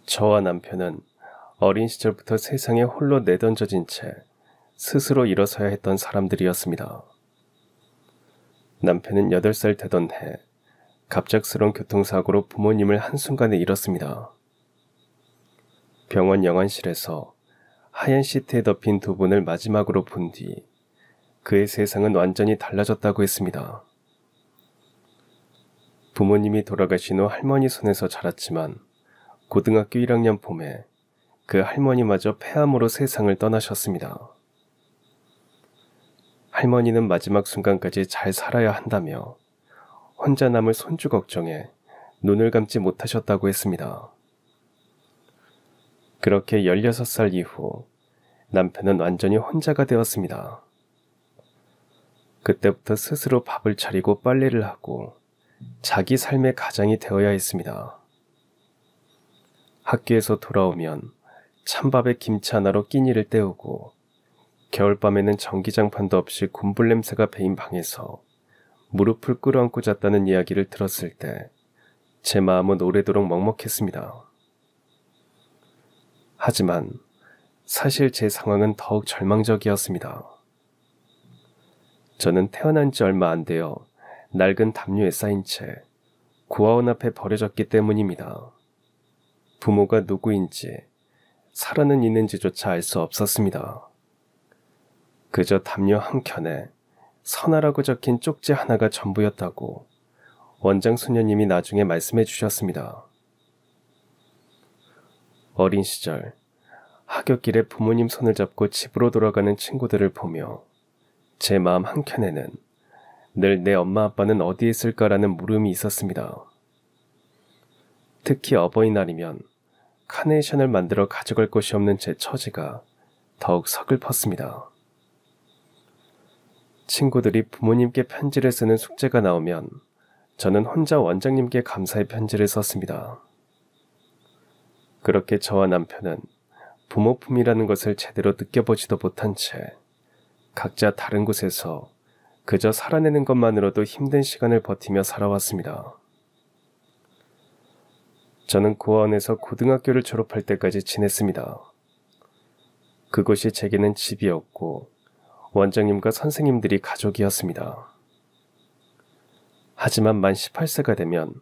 저와 남편은 어린 시절부터 세상에 홀로 내던져진 채 스스로 일어서야 했던 사람들이었습니다. 남편은 8살 되던 해 갑작스러운 교통사고로 부모님을 한순간에 잃었습니다. 병원 영안실에서 하얀 시트에 덮인 두 분을 마지막으로 본 뒤 그의 세상은 완전히 달라졌다고 했습니다. 부모님이 돌아가신 후 할머니 손에서 자랐지만 고등학교 1학년 봄에 그 할머니마저 폐암으로 세상을 떠나셨습니다. 할머니는 마지막 순간까지 잘 살아야 한다며 혼자 남을 손주 걱정에 눈을 감지 못하셨다고 했습니다. 그렇게 16살 이후 남편은 완전히 혼자가 되었습니다. 그때부터 스스로 밥을 차리고 빨래를 하고 자기 삶의 가장이 되어야 했습니다. 학교에서 돌아오면 찬밥에 김치 하나로 끼니를 때우고 겨울밤에는 전기장판도 없이 군불 냄새가 배인 방에서 무릎을 끌어안고 잤다는 이야기를 들었을 때 제 마음은 오래도록 먹먹했습니다. 하지만 사실 제 상황은 더욱 절망적이었습니다. 저는 태어난 지 얼마 안 되어 낡은 담요에 쌓인 채 고아원 앞에 버려졌기 때문입니다. 부모가 누구인지 살아는 있는지조차 알 수 없었습니다. 그저 담요 한 켠에 선아라고 적힌 쪽지 하나가 전부였다고 원장 수녀님이 나중에 말씀해 주셨습니다. 어린 시절 하굣길에 부모님 손을 잡고 집으로 돌아가는 친구들을 보며 제 마음 한켠에는 늘 내 엄마 아빠는 어디에 있을까라는 물음이 있었습니다. 특히 어버이날이면 카네이션을 만들어 가져갈 곳이 없는 제 처지가 더욱 서글펐습니다. 친구들이 부모님께 편지를 쓰는 숙제가 나오면 저는 혼자 원장님께 감사의 편지를 썼습니다. 그렇게 저와 남편은 부모품이라는 것을 제대로 느껴보지도 못한 채 각자 다른 곳에서 그저 살아내는 것만으로도 힘든 시간을 버티며 살아왔습니다. 저는 고아원에서 고등학교를 졸업할 때까지 지냈습니다. 그곳이 제게는 집이었고 원장님과 선생님들이 가족이었습니다. 하지만 만 18세가 되면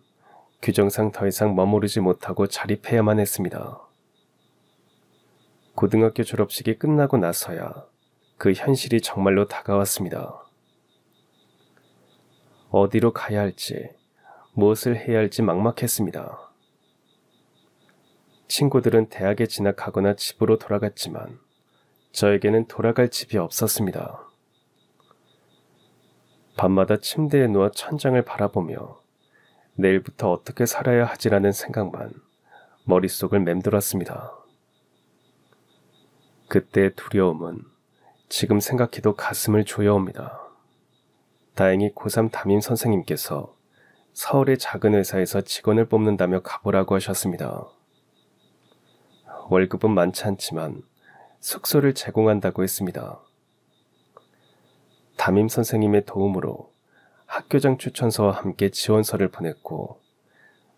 규정상 더 이상 머무르지 못하고 자립해야만 했습니다. 고등학교 졸업식이 끝나고 나서야 그 현실이 정말로 다가왔습니다. 어디로 가야 할지, 무엇을 해야 할지 막막했습니다. 친구들은 대학에 진학하거나 집으로 돌아갔지만 저에게는 돌아갈 집이 없었습니다. 밤마다 침대에 누워 천장을 바라보며 내일부터 어떻게 살아야 하지라는 생각만 머릿속을 맴돌았습니다. 그때의 두려움은 지금 생각해도 가슴을 조여옵니다. 다행히 고3 담임 선생님께서 서울의 작은 회사에서 직원을 뽑는다며 가보라고 하셨습니다. 월급은 많지 않지만 숙소를 제공한다고 했습니다. 담임 선생님의 도움으로 학교장 추천서와 함께 지원서를 보냈고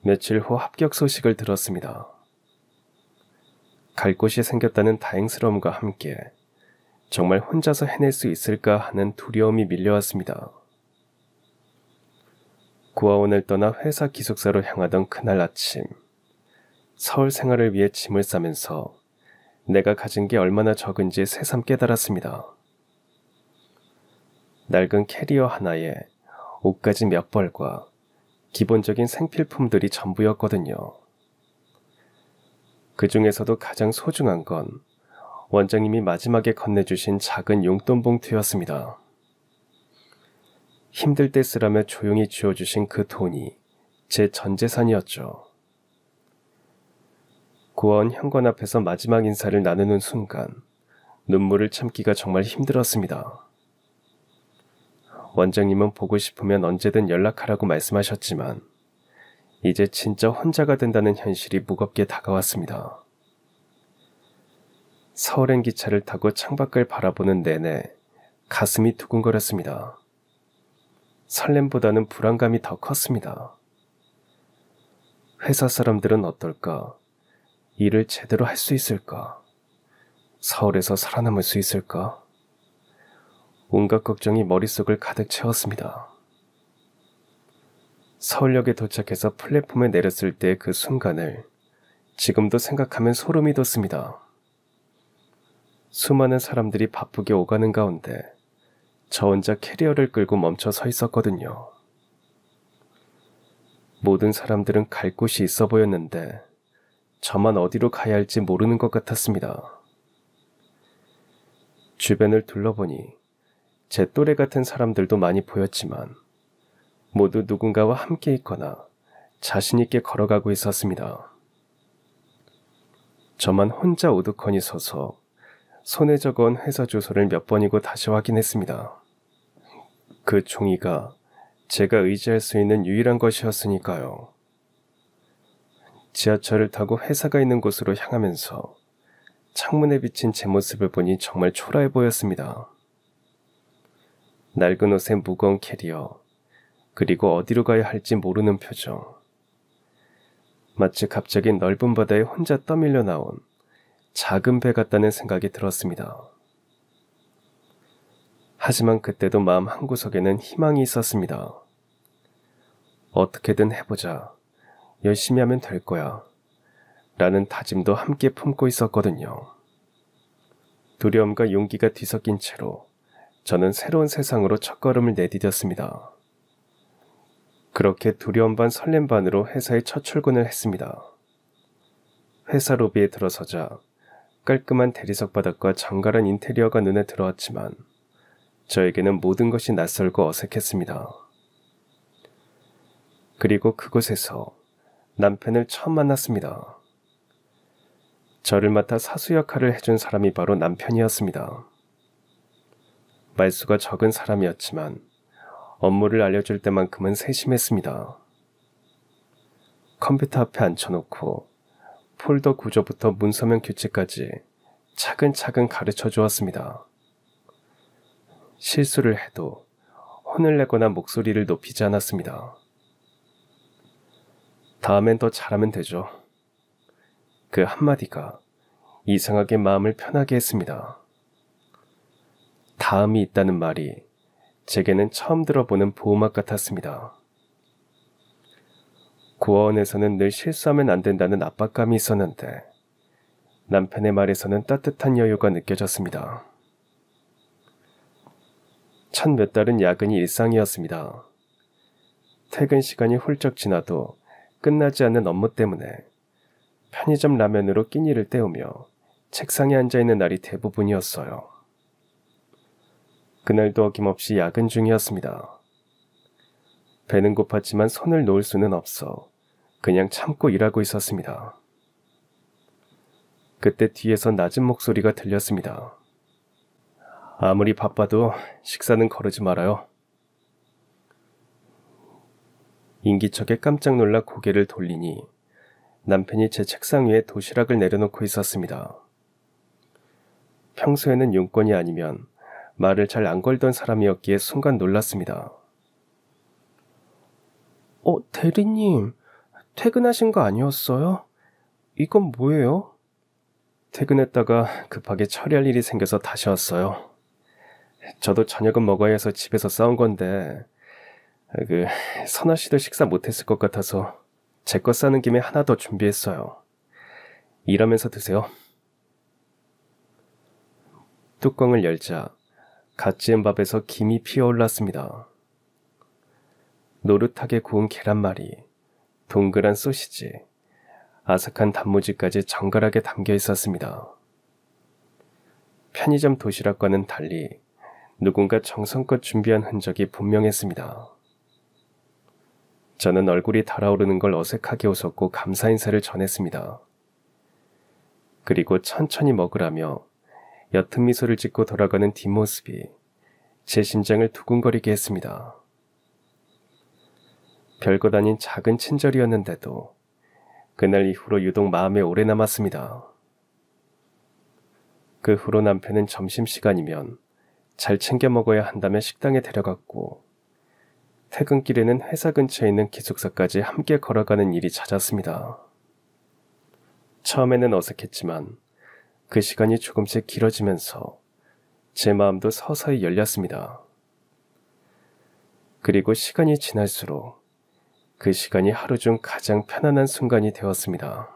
며칠 후 합격 소식을 들었습니다. 갈 곳이 생겼다는 다행스러움과 함께 정말 혼자서 해낼 수 있을까 하는 두려움이 밀려왔습니다. 고아원을 떠나 회사 기숙사로 향하던 그날 아침, 서울 생활을 위해 짐을 싸면서 내가 가진 게 얼마나 적은지 새삼 깨달았습니다. 낡은 캐리어 하나에 옷가지 몇 벌과 기본적인 생필품들이 전부였거든요. 그 중에서도 가장 소중한 건 원장님이 마지막에 건네주신 작은 용돈 봉투였습니다. 힘들 때 쓰라며 조용히 쥐어주신 그 돈이 제 전 재산이었죠. 고아원 현관 앞에서 마지막 인사를 나누는 순간 눈물을 참기가 정말 힘들었습니다. 원장님은 보고 싶으면 언제든 연락하라고 말씀하셨지만 이제 진짜 혼자가 된다는 현실이 무겁게 다가왔습니다. 서울행 기차를 타고 창밖을 바라보는 내내 가슴이 두근거렸습니다. 설렘보다는 불안감이 더 컸습니다. 회사 사람들은 어떨까? 일을 제대로 할 수 있을까? 서울에서 살아남을 수 있을까? 온갖 걱정이 머릿속을 가득 채웠습니다. 서울역에 도착해서 플랫폼에 내렸을 때 그 순간을 지금도 생각하면 소름이 돋습니다. 수많은 사람들이 바쁘게 오가는 가운데 저 혼자 캐리어를 끌고 멈춰 서 있었거든요. 모든 사람들은 갈 곳이 있어 보였는데 저만 어디로 가야 할지 모르는 것 같았습니다. 주변을 둘러보니 제 또래 같은 사람들도 많이 보였지만 모두 누군가와 함께 있거나 자신 있게 걸어가고 있었습니다. 저만 혼자 우두커니 서서 손에 적어온 회사 주소를 몇 번이고 다시 확인했습니다. 그 종이가 제가 의지할 수 있는 유일한 것이었으니까요. 지하철을 타고 회사가 있는 곳으로 향하면서 창문에 비친 제 모습을 보니 정말 초라해 보였습니다. 낡은 옷에 무거운 캐리어, 그리고 어디로 가야 할지 모르는 표정. 마치 갑자기 넓은 바다에 혼자 떠밀려 나온 작은 배 같다는 생각이 들었습니다. 하지만 그때도 마음 한구석에는 희망이 있었습니다. 어떻게든 해보자. 열심히 하면 될 거야. 라는 다짐도 함께 품고 있었거든요. 두려움과 용기가 뒤섞인 채로 저는 새로운 세상으로 첫걸음을 내디뎠습니다. 그렇게 두려움 반 설렘 반으로 회사에 첫 출근을 했습니다. 회사 로비에 들어서자 깔끔한 대리석 바닥과 정갈한 인테리어가 눈에 들어왔지만 저에게는 모든 것이 낯설고 어색했습니다. 그리고 그곳에서 남편을 처음 만났습니다. 저를 맡아 사수 역할을 해준 사람이 바로 남편이었습니다. 말수가 적은 사람이었지만 업무를 알려줄 때만큼은 세심했습니다. 컴퓨터 앞에 앉혀놓고 폴더 구조부터 문서명 규칙까지 차근차근 가르쳐 주었습니다. 실수를 해도 혼을 내거나 목소리를 높이지 않았습니다. 다음엔 더 잘하면 되죠. 그 한마디가 이상하게 마음을 편하게 했습니다. 다음이 있다는 말이 제게는 처음 들어보는 보호막 같았습니다. 고아원에서는 늘 실수하면 안 된다는 압박감이 있었는데 남편의 말에서는 따뜻한 여유가 느껴졌습니다. 첫 몇 달은 야근이 일상이었습니다. 퇴근 시간이 훌쩍 지나도 끝나지 않는 업무 때문에 편의점 라면으로 끼니를 때우며 책상에 앉아있는 날이 대부분이었어요. 그날도 어김없이 야근 중이었습니다. 배는 고팠지만 손을 놓을 수는 없어 그냥 참고 일하고 있었습니다. 그때 뒤에서 낮은 목소리가 들렸습니다. 아무리 바빠도 식사는 거르지 말아요. 인기척에 깜짝 놀라 고개를 돌리니 남편이 제 책상 위에 도시락을 내려놓고 있었습니다. 평소에는 용건이 아니면 말을 잘 안 걸던 사람이었기에 순간 놀랐습니다. 대리님, 퇴근하신 거 아니었어요? 이건 뭐예요? 퇴근했다가 급하게 처리할 일이 생겨서 다시 왔어요. 저도 저녁은 먹어야 해서 집에서 싸운 건데 선아 씨도 식사 못했을 것 같아서 제 거 싸는 김에 하나 더 준비했어요. 일하면서 드세요. 뚜껑을 열자 갓 지은 밥에서 김이 피어올랐습니다. 노릇하게 구운 계란말이, 동그란 소시지, 아삭한 단무지까지 정갈하게 담겨 있었습니다. 편의점 도시락과는 달리 누군가 정성껏 준비한 흔적이 분명했습니다. 저는 얼굴이 달아오르는 걸 어색하게 웃었고 감사 인사를 전했습니다. 그리고 천천히 먹으라며 옅은 미소를 짓고 돌아가는 뒷모습이 제 심장을 두근거리게 했습니다. 별것 아닌 작은 친절이었는데도 그날 이후로 유독 마음에 오래 남았습니다. 그 후로 남편은 점심시간이면 잘 챙겨 먹어야 한다며 식당에 데려갔고 퇴근길에는 회사 근처에 있는 기숙사까지 함께 걸어가는 일이 잦았습니다. 처음에는 어색했지만 그 시간이 조금씩 길어지면서 제 마음도 서서히 열렸습니다. 그리고 시간이 지날수록 그 시간이 하루 중 가장 편안한 순간이 되었습니다.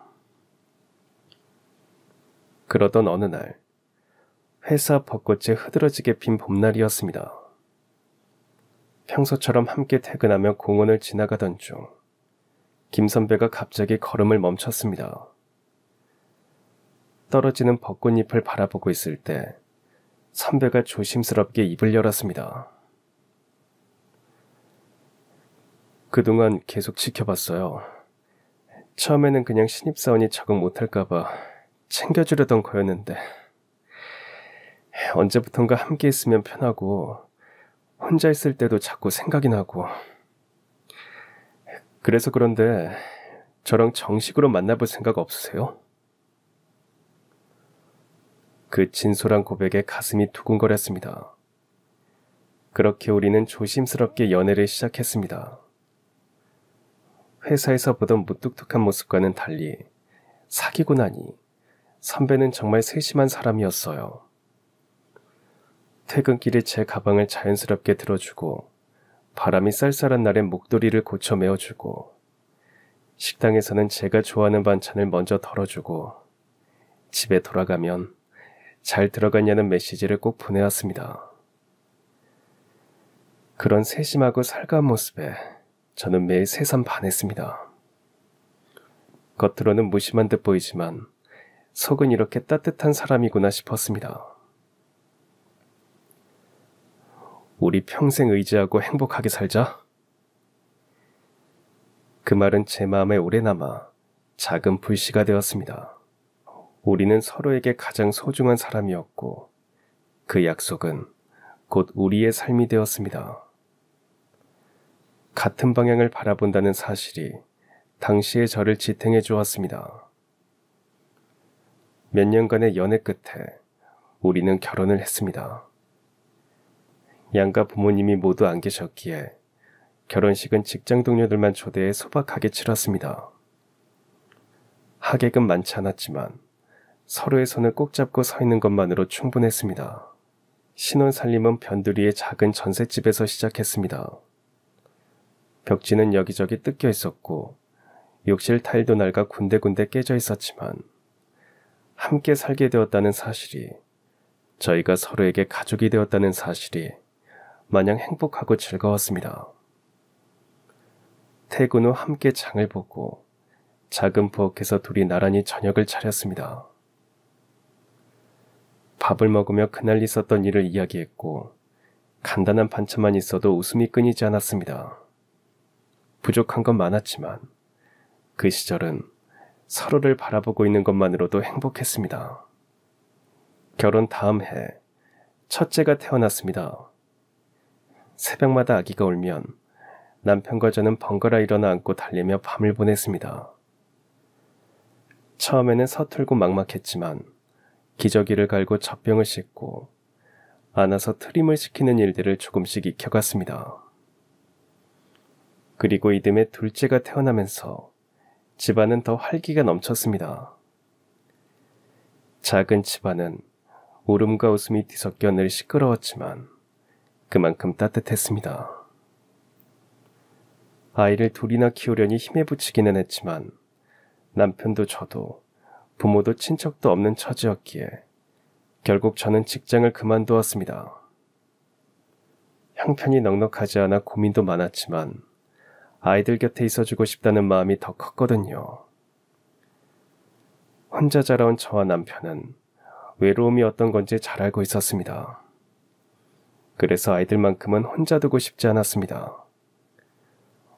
그러던 어느 날, 회사 벚꽃이 흐드러지게 핀 봄날이었습니다. 평소처럼 함께 퇴근하며 공원을 지나가던 중 김 선배가 갑자기 걸음을 멈췄습니다. 떨어지는 벚꽃잎을 바라보고 있을 때 선배가 조심스럽게 입을 열었습니다. 그동안 계속 지켜봤어요. 처음에는 그냥 신입사원이 적응 못할까봐 챙겨주려던 거였는데 언제부턴가 함께 있으면 편하고 혼자 있을 때도 자꾸 생각이 나고 그래서 그런데 저랑 정식으로 만나볼 생각 없으세요? 그 진솔한 고백에 가슴이 두근거렸습니다. 그렇게 우리는 조심스럽게 연애를 시작했습니다. 회사에서 보던 무뚝뚝한 모습과는 달리 사귀고 나니 선배는 정말 세심한 사람이었어요. 퇴근길에 제 가방을 자연스럽게 들어주고 바람이 쌀쌀한 날엔 목도리를 고쳐 메어주고 식당에서는 제가 좋아하는 반찬을 먼저 덜어주고 집에 돌아가면 잘 들어갔냐는 메시지를 꼭 보내왔습니다. 그런 세심하고 살가운 모습에 저는 매일 새삼 반했습니다. 겉으로는 무심한 듯 보이지만 속은 이렇게 따뜻한 사람이구나 싶었습니다. 우리 평생 의지하고 행복하게 살자. 그 말은 제 마음에 오래 남아 작은 불씨가 되었습니다. 우리는 서로에게 가장 소중한 사람이었고 그 약속은 곧 우리의 삶이 되었습니다. 같은 방향을 바라본다는 사실이 당시의 저를 지탱해 주었습니다. 몇 년간의 연애 끝에 우리는 결혼을 했습니다. 양가 부모님이 모두 안 계셨기에 결혼식은 직장 동료들만 초대해 소박하게 치렀습니다. 하객은 많지 않았지만 서로의 손을 꼭 잡고 서 있는 것만으로 충분했습니다. 신혼살림은 변두리의 작은 전셋집에서 시작했습니다. 벽지는 여기저기 뜯겨 있었고 욕실 타일도 낡아 군데군데 깨져 있었지만 함께 살게 되었다는 사실이, 저희가 서로에게 가족이 되었다는 사실이 마냥 행복하고 즐거웠습니다. 퇴근 후 함께 장을 보고 작은 부엌에서 둘이 나란히 저녁을 차렸습니다. 밥을 먹으며 그날 있었던 일을 이야기했고 간단한 반찬만 있어도 웃음이 끊이지 않았습니다. 부족한 건 많았지만 그 시절은 서로를 바라보고 있는 것만으로도 행복했습니다. 결혼 다음 해 첫째가 태어났습니다. 새벽마다 아기가 울면 남편과 저는 번갈아 일어나 안고 달래며 밤을 보냈습니다. 처음에는 서툴고 막막했지만 기저귀를 갈고 젖병을 씻고 안아서 트림을 시키는 일들을 조금씩 익혀갔습니다. 그리고 이듬해 둘째가 태어나면서 집안은 더 활기가 넘쳤습니다. 작은 집안은 울음과 웃음이 뒤섞여 늘 시끄러웠지만 그만큼 따뜻했습니다. 아이를 둘이나 키우려니 힘에 부치기는 했지만 남편도 저도 부모도 친척도 없는 처지였기에 결국 저는 직장을 그만두었습니다. 형편이 넉넉하지 않아 고민도 많았지만 아이들 곁에 있어주고 싶다는 마음이 더 컸거든요. 혼자 자라온 저와 남편은 외로움이 어떤 건지 잘 알고 있었습니다. 그래서 아이들만큼은 혼자 두고 싶지 않았습니다.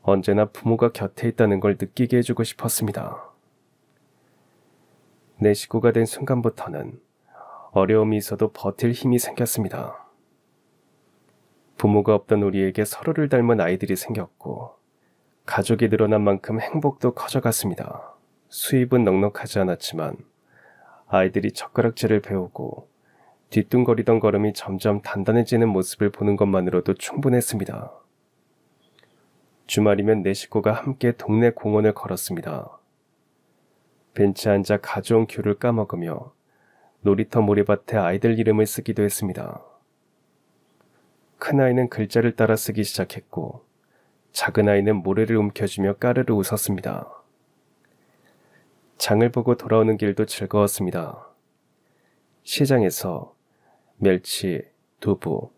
언제나 부모가 곁에 있다는 걸 느끼게 해주고 싶었습니다. 내 식구가 된 순간부터는 어려움이 있어도 버틸 힘이 생겼습니다. 부모가 없던 우리에게 서로를 닮은 아이들이 생겼고 가족이 늘어난 만큼 행복도 커져갔습니다. 수입은 넉넉하지 않았지만 아이들이 젓가락질을 배우고 뒤뚱거리던 걸음이 점점 단단해지는 모습을 보는 것만으로도 충분했습니다. 주말이면 내 식구가 함께 동네 공원을 걸었습니다. 벤치에 앉아 가져온 귤을 까먹으며 놀이터 모래밭에 아이들 이름을 쓰기도 했습니다. 큰아이는 글자를 따라 쓰기 시작했고 작은 아이는 모래를 움켜쥐며 까르르 웃었습니다. 장을 보고 돌아오는 길도 즐거웠습니다. 시장에서 멸치, 두부,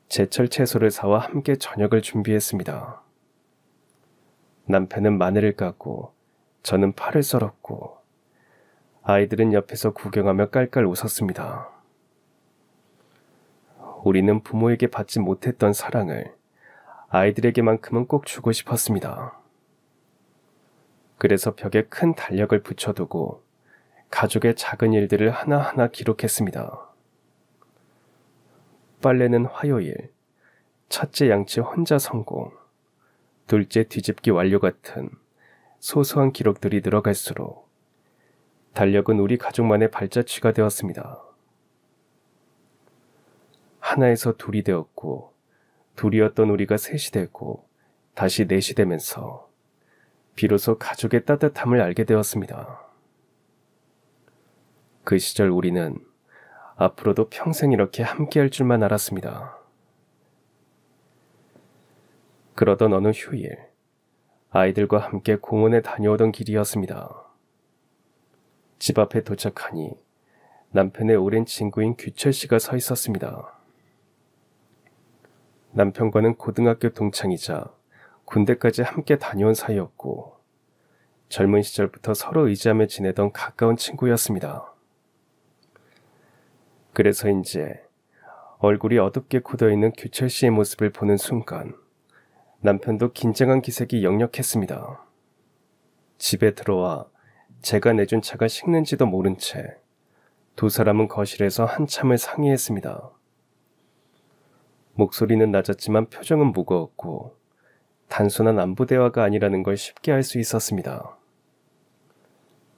제철 채소를 사와 함께 저녁을 준비했습니다. 남편은 마늘을 까고 저는 파를 썰었고 아이들은 옆에서 구경하며 깔깔 웃었습니다. 우리는 부모에게 받지 못했던 사랑을 아이들에게만큼은 꼭 주고 싶었습니다. 그래서 벽에 큰 달력을 붙여두고 가족의 작은 일들을 하나하나 기록했습니다. 빨래는 화요일, 첫째 양치 혼자 성공, 둘째 뒤집기 완료 같은 소소한 기록들이 늘어갈수록 달력은 우리 가족만의 발자취가 되었습니다. 하나에서 둘이 되었고 둘이었던 우리가 셋이 되고 다시 넷이 되면서 비로소 가족의 따뜻함을 알게 되었습니다. 그 시절 우리는 앞으로도 평생 이렇게 함께할 줄만 알았습니다. 그러던 어느 휴일, 아이들과 함께 공원에 다녀오던 길이었습니다. 집 앞에 도착하니 남편의 오랜 친구인 규철 씨가 서 있었습니다. 남편과는 고등학교 동창이자 군대까지 함께 다녀온 사이였고 젊은 시절부터 서로 의지하며 지내던 가까운 친구였습니다. 그래서인지 얼굴이 어둡게 굳어있는 규철 씨의 모습을 보는 순간 남편도 긴장한 기색이 역력했습니다. 집에 들어와 제가 내준 차가 식는지도 모른 채 두 사람은 거실에서 한참을 상의했습니다. 목소리는 낮았지만 표정은 무거웠고 단순한 안부 대화가 아니라는 걸 쉽게 알 수 있었습니다.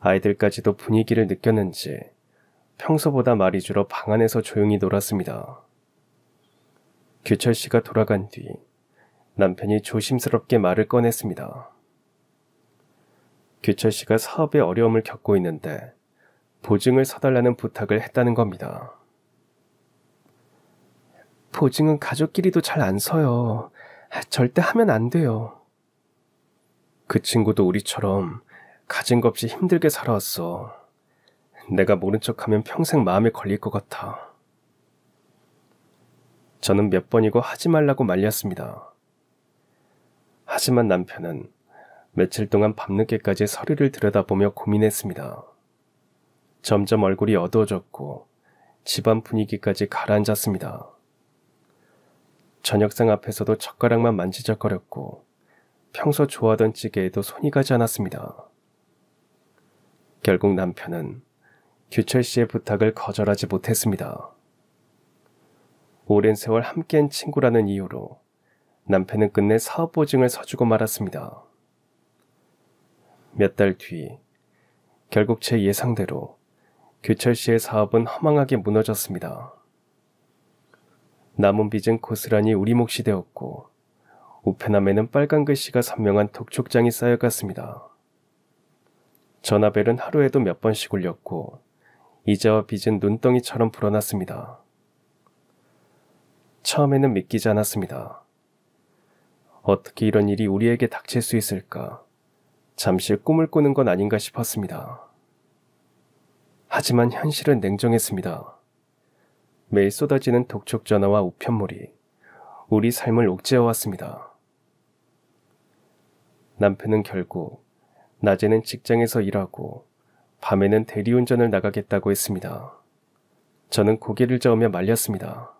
아이들까지도 분위기를 느꼈는지 평소보다 말이 줄어 방 안에서 조용히 놀았습니다. 규철 씨가 돌아간 뒤 남편이 조심스럽게 말을 꺼냈습니다. 규철 씨가 사업에 어려움을 겪고 있는데 보증을 서달라는 부탁을 했다는 겁니다. 보증은 가족끼리도 잘 안 서요. 절대 하면 안 돼요. 그 친구도 우리처럼 가진 것 없이 힘들게 살아왔어. 내가 모른 척하면 평생 마음에 걸릴 것 같아. 저는 몇 번이고 하지 말라고 말렸습니다. 하지만 남편은 며칠 동안 밤늦게까지 서류를 들여다보며 고민했습니다. 점점 얼굴이 어두워졌고 집안 분위기까지 가라앉았습니다. 저녁상 앞에서도 젓가락만 만지작거렸고 평소 좋아하던 찌개에도 손이 가지 않았습니다. 결국 남편은 규철 씨의 부탁을 거절하지 못했습니다. 오랜 세월 함께한 친구라는 이유로 남편은 끝내 사업 보증을 서주고 말았습니다. 몇 달 뒤, 결국 제 예상대로 규철 씨의 사업은 허망하게 무너졌습니다. 남은 빚은 고스란히 우리 몫이 되었고 우편함에는 빨간 글씨가 선명한 독촉장이 쌓여갔습니다. 전화벨은 하루에도 몇 번씩 울렸고 이자와 빚은 눈덩이처럼 불어났습니다. 처음에는 믿기지 않았습니다. 어떻게 이런 일이 우리에게 닥칠 수 있을까? 잠시 꿈을 꾸는 건 아닌가 싶었습니다. 하지만 현실은 냉정했습니다. 매일 쏟아지는 독촉 전화와 우편물이 우리 삶을 옥죄어왔습니다. 남편은 결국 낮에는 직장에서 일하고 밤에는 대리운전을 나가겠다고 했습니다. 저는 고개를 저으며 말렸습니다.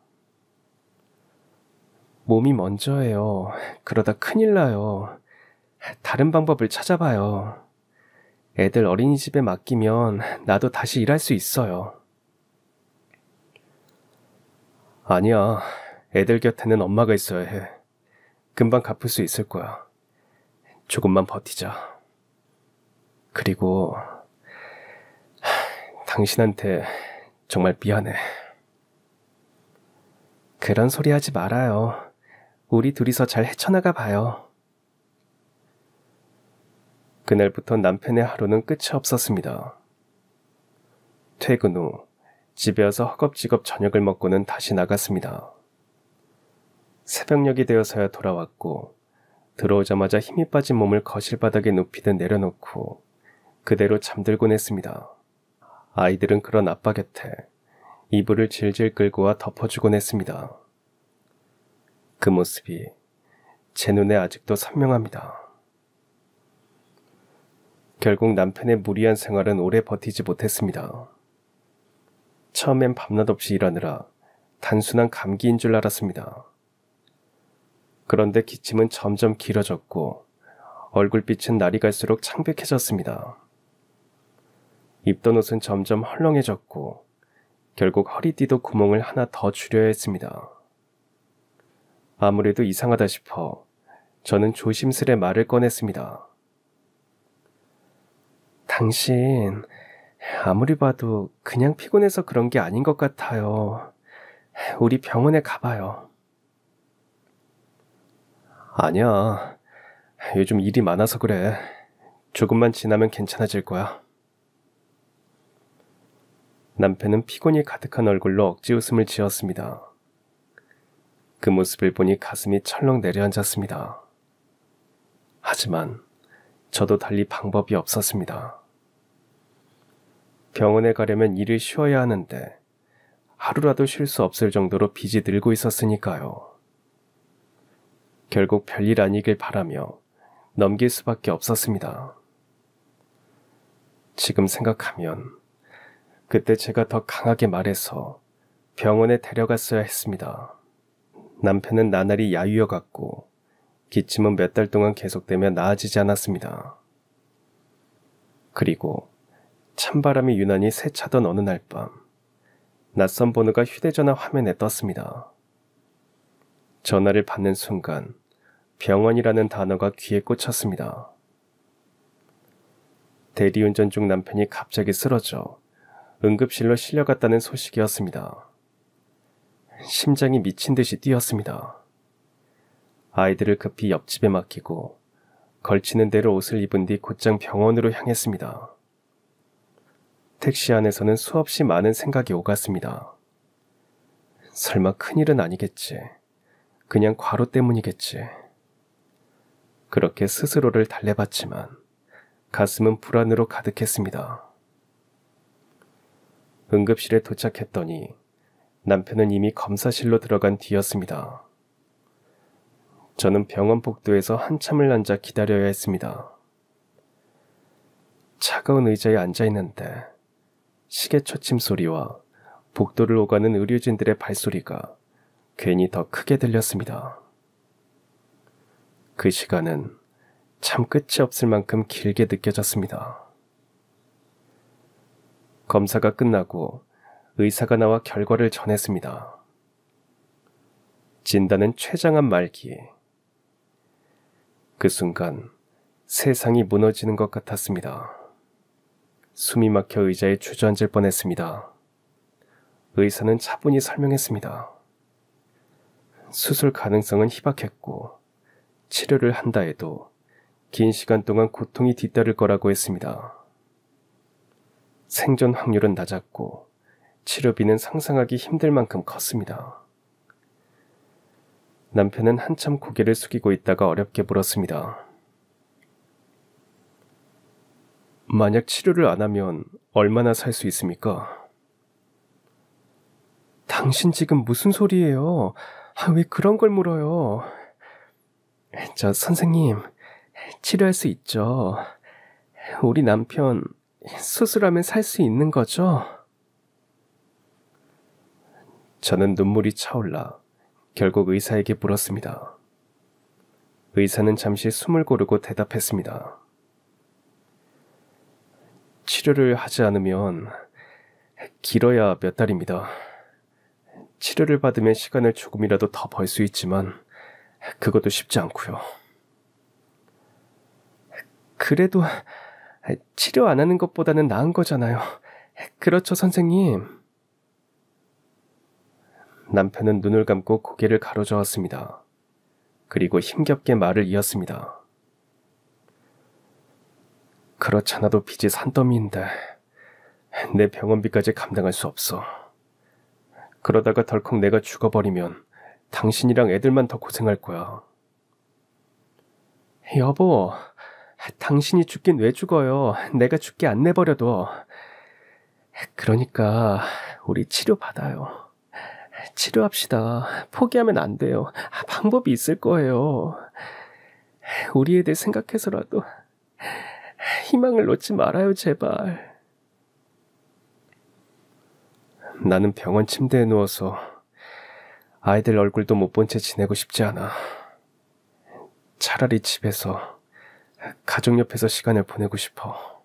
몸이 먼저예요. 그러다 큰일 나요. 다른 방법을 찾아봐요. 애들 어린이집에 맡기면 나도 다시 일할 수 있어요. 아니야. 애들 곁에는 엄마가 있어야 해. 금방 갚을 수 있을 거야. 조금만 버티자. 그리고 당신한테 정말 미안해. 그런 소리 하지 말아요. 우리 둘이서 잘 헤쳐나가 봐요. 그날부터 남편의 하루는 끝이 없었습니다. 퇴근 후 집에 와서 허겁지겁 저녁을 먹고는 다시 나갔습니다. 새벽녘이 되어서야 돌아왔고 들어오자마자 힘이 빠진 몸을 거실 바닥에 눕히듯 내려놓고 그대로 잠들곤 했습니다. 아이들은 그런 아빠 곁에 이불을 질질 끌고 와 덮어주곤 했습니다. 그 모습이 제 눈에 아직도 선명합니다. 결국 남편의 무리한 생활은 오래 버티지 못했습니다. 처음엔 밤낮 없이 일하느라 단순한 감기인 줄 알았습니다. 그런데 기침은 점점 길어졌고 얼굴빛은 날이 갈수록 창백해졌습니다. 입던 옷은 점점 헐렁해졌고 결국 허리띠도 구멍을 하나 더 줄여야 했습니다. 아무래도 이상하다 싶어 저는 조심스레 말을 꺼냈습니다. 당신 아무리 봐도 그냥 피곤해서 그런 게 아닌 것 같아요. 우리 병원에 가봐요. 아니야. 요즘 일이 많아서 그래. 조금만 지나면 괜찮아질 거야. 남편은 피곤이 가득한 얼굴로 억지 웃음을 지었습니다. 그 모습을 보니 가슴이 철렁 내려앉았습니다. 하지만 저도 달리 방법이 없었습니다. 병원에 가려면 일을 쉬어야 하는데 하루라도 쉴 수 없을 정도로 빚이 늘고 있었으니까요. 결국 별일 아니길 바라며 넘길 수밖에 없었습니다. 지금 생각하면 그때 제가 더 강하게 말해서 병원에 데려갔어야 했습니다. 남편은 나날이 야유어갔고 기침은 몇 달 동안 계속되며 나아지지 않았습니다. 그리고 찬바람이 유난히 세차던 어느 날 밤 낯선 번호가 휴대전화 화면에 떴습니다. 전화를 받는 순간 병원이라는 단어가 귀에 꽂혔습니다. 대리운전 중 남편이 갑자기 쓰러져 응급실로 실려갔다는 소식이었습니다. 심장이 미친 듯이 뛰었습니다. 아이들을 급히 옆집에 맡기고 걸치는 대로 옷을 입은 뒤 곧장 병원으로 향했습니다. 택시 안에서는 수없이 많은 생각이 오갔습니다. 설마 큰일은 아니겠지. 그냥 과로 때문이겠지. 그렇게 스스로를 달래봤지만 가슴은 불안으로 가득했습니다. 응급실에 도착했더니 남편은 이미 검사실로 들어간 뒤였습니다. 저는 병원 복도에서 한참을 앉아 기다려야 했습니다. 차가운 의자에 앉아있는데 시계 초침 소리와 복도를 오가는 의료진들의 발소리가 괜히 더 크게 들렸습니다. 그 시간은 참 끝이 없을 만큼 길게 느껴졌습니다. 검사가 끝나고 의사가 나와 결과를 전했습니다. 진단은 췌장암 말기. 그 순간 세상이 무너지는 것 같았습니다. 숨이 막혀 의자에 주저앉을 뻔했습니다. 의사는 차분히 설명했습니다. 수술 가능성은 희박했고 치료를 한다 해도 긴 시간 동안 고통이 뒤따를 거라고 했습니다. 생존 확률은 낮았고 치료비는 상상하기 힘들 만큼 컸습니다. 남편은 한참 고개를 숙이고 있다가 어렵게 물었습니다. 만약 치료를 안 하면 얼마나 살 수 있습니까? 당신 지금 무슨 소리예요? 왜 그런 걸 물어요? 저 선생님, 치료할 수 있죠. 우리 남편 수술하면 살 수 있는 거죠? 저는 눈물이 차올라 결국 의사에게 물었습니다. 의사는 잠시 숨을 고르고 대답했습니다. 치료를 하지 않으면 길어야 몇 달입니다. 치료를 받으면 시간을 조금이라도 더 벌 수 있지만 그것도 쉽지 않고요. 그래도 치료 안 하는 것보다는 나은 거잖아요. 그렇죠, 선생님? 남편은 눈을 감고 고개를 가로저었습니다. 그리고 힘겹게 말을 이었습니다. 그렇잖아도 빚이 산더미인데 내 병원비까지 감당할 수 없어. 그러다가 덜컥 내가 죽어버리면 당신이랑 애들만 더 고생할 거야. 여보, 당신이 죽긴 왜 죽어요? 내가 죽게 안 내버려둬. 그러니까 우리 치료받아요. 치료합시다. 포기하면 안 돼요. 방법이 있을 거예요. 우리 애들 생각해서라도 희망을 놓지 말아요, 제발. 나는 병원 침대에 누워서 아이들 얼굴도 못 본 채 지내고 싶지 않아. 차라리 집에서 가족 옆에서 시간을 보내고 싶어.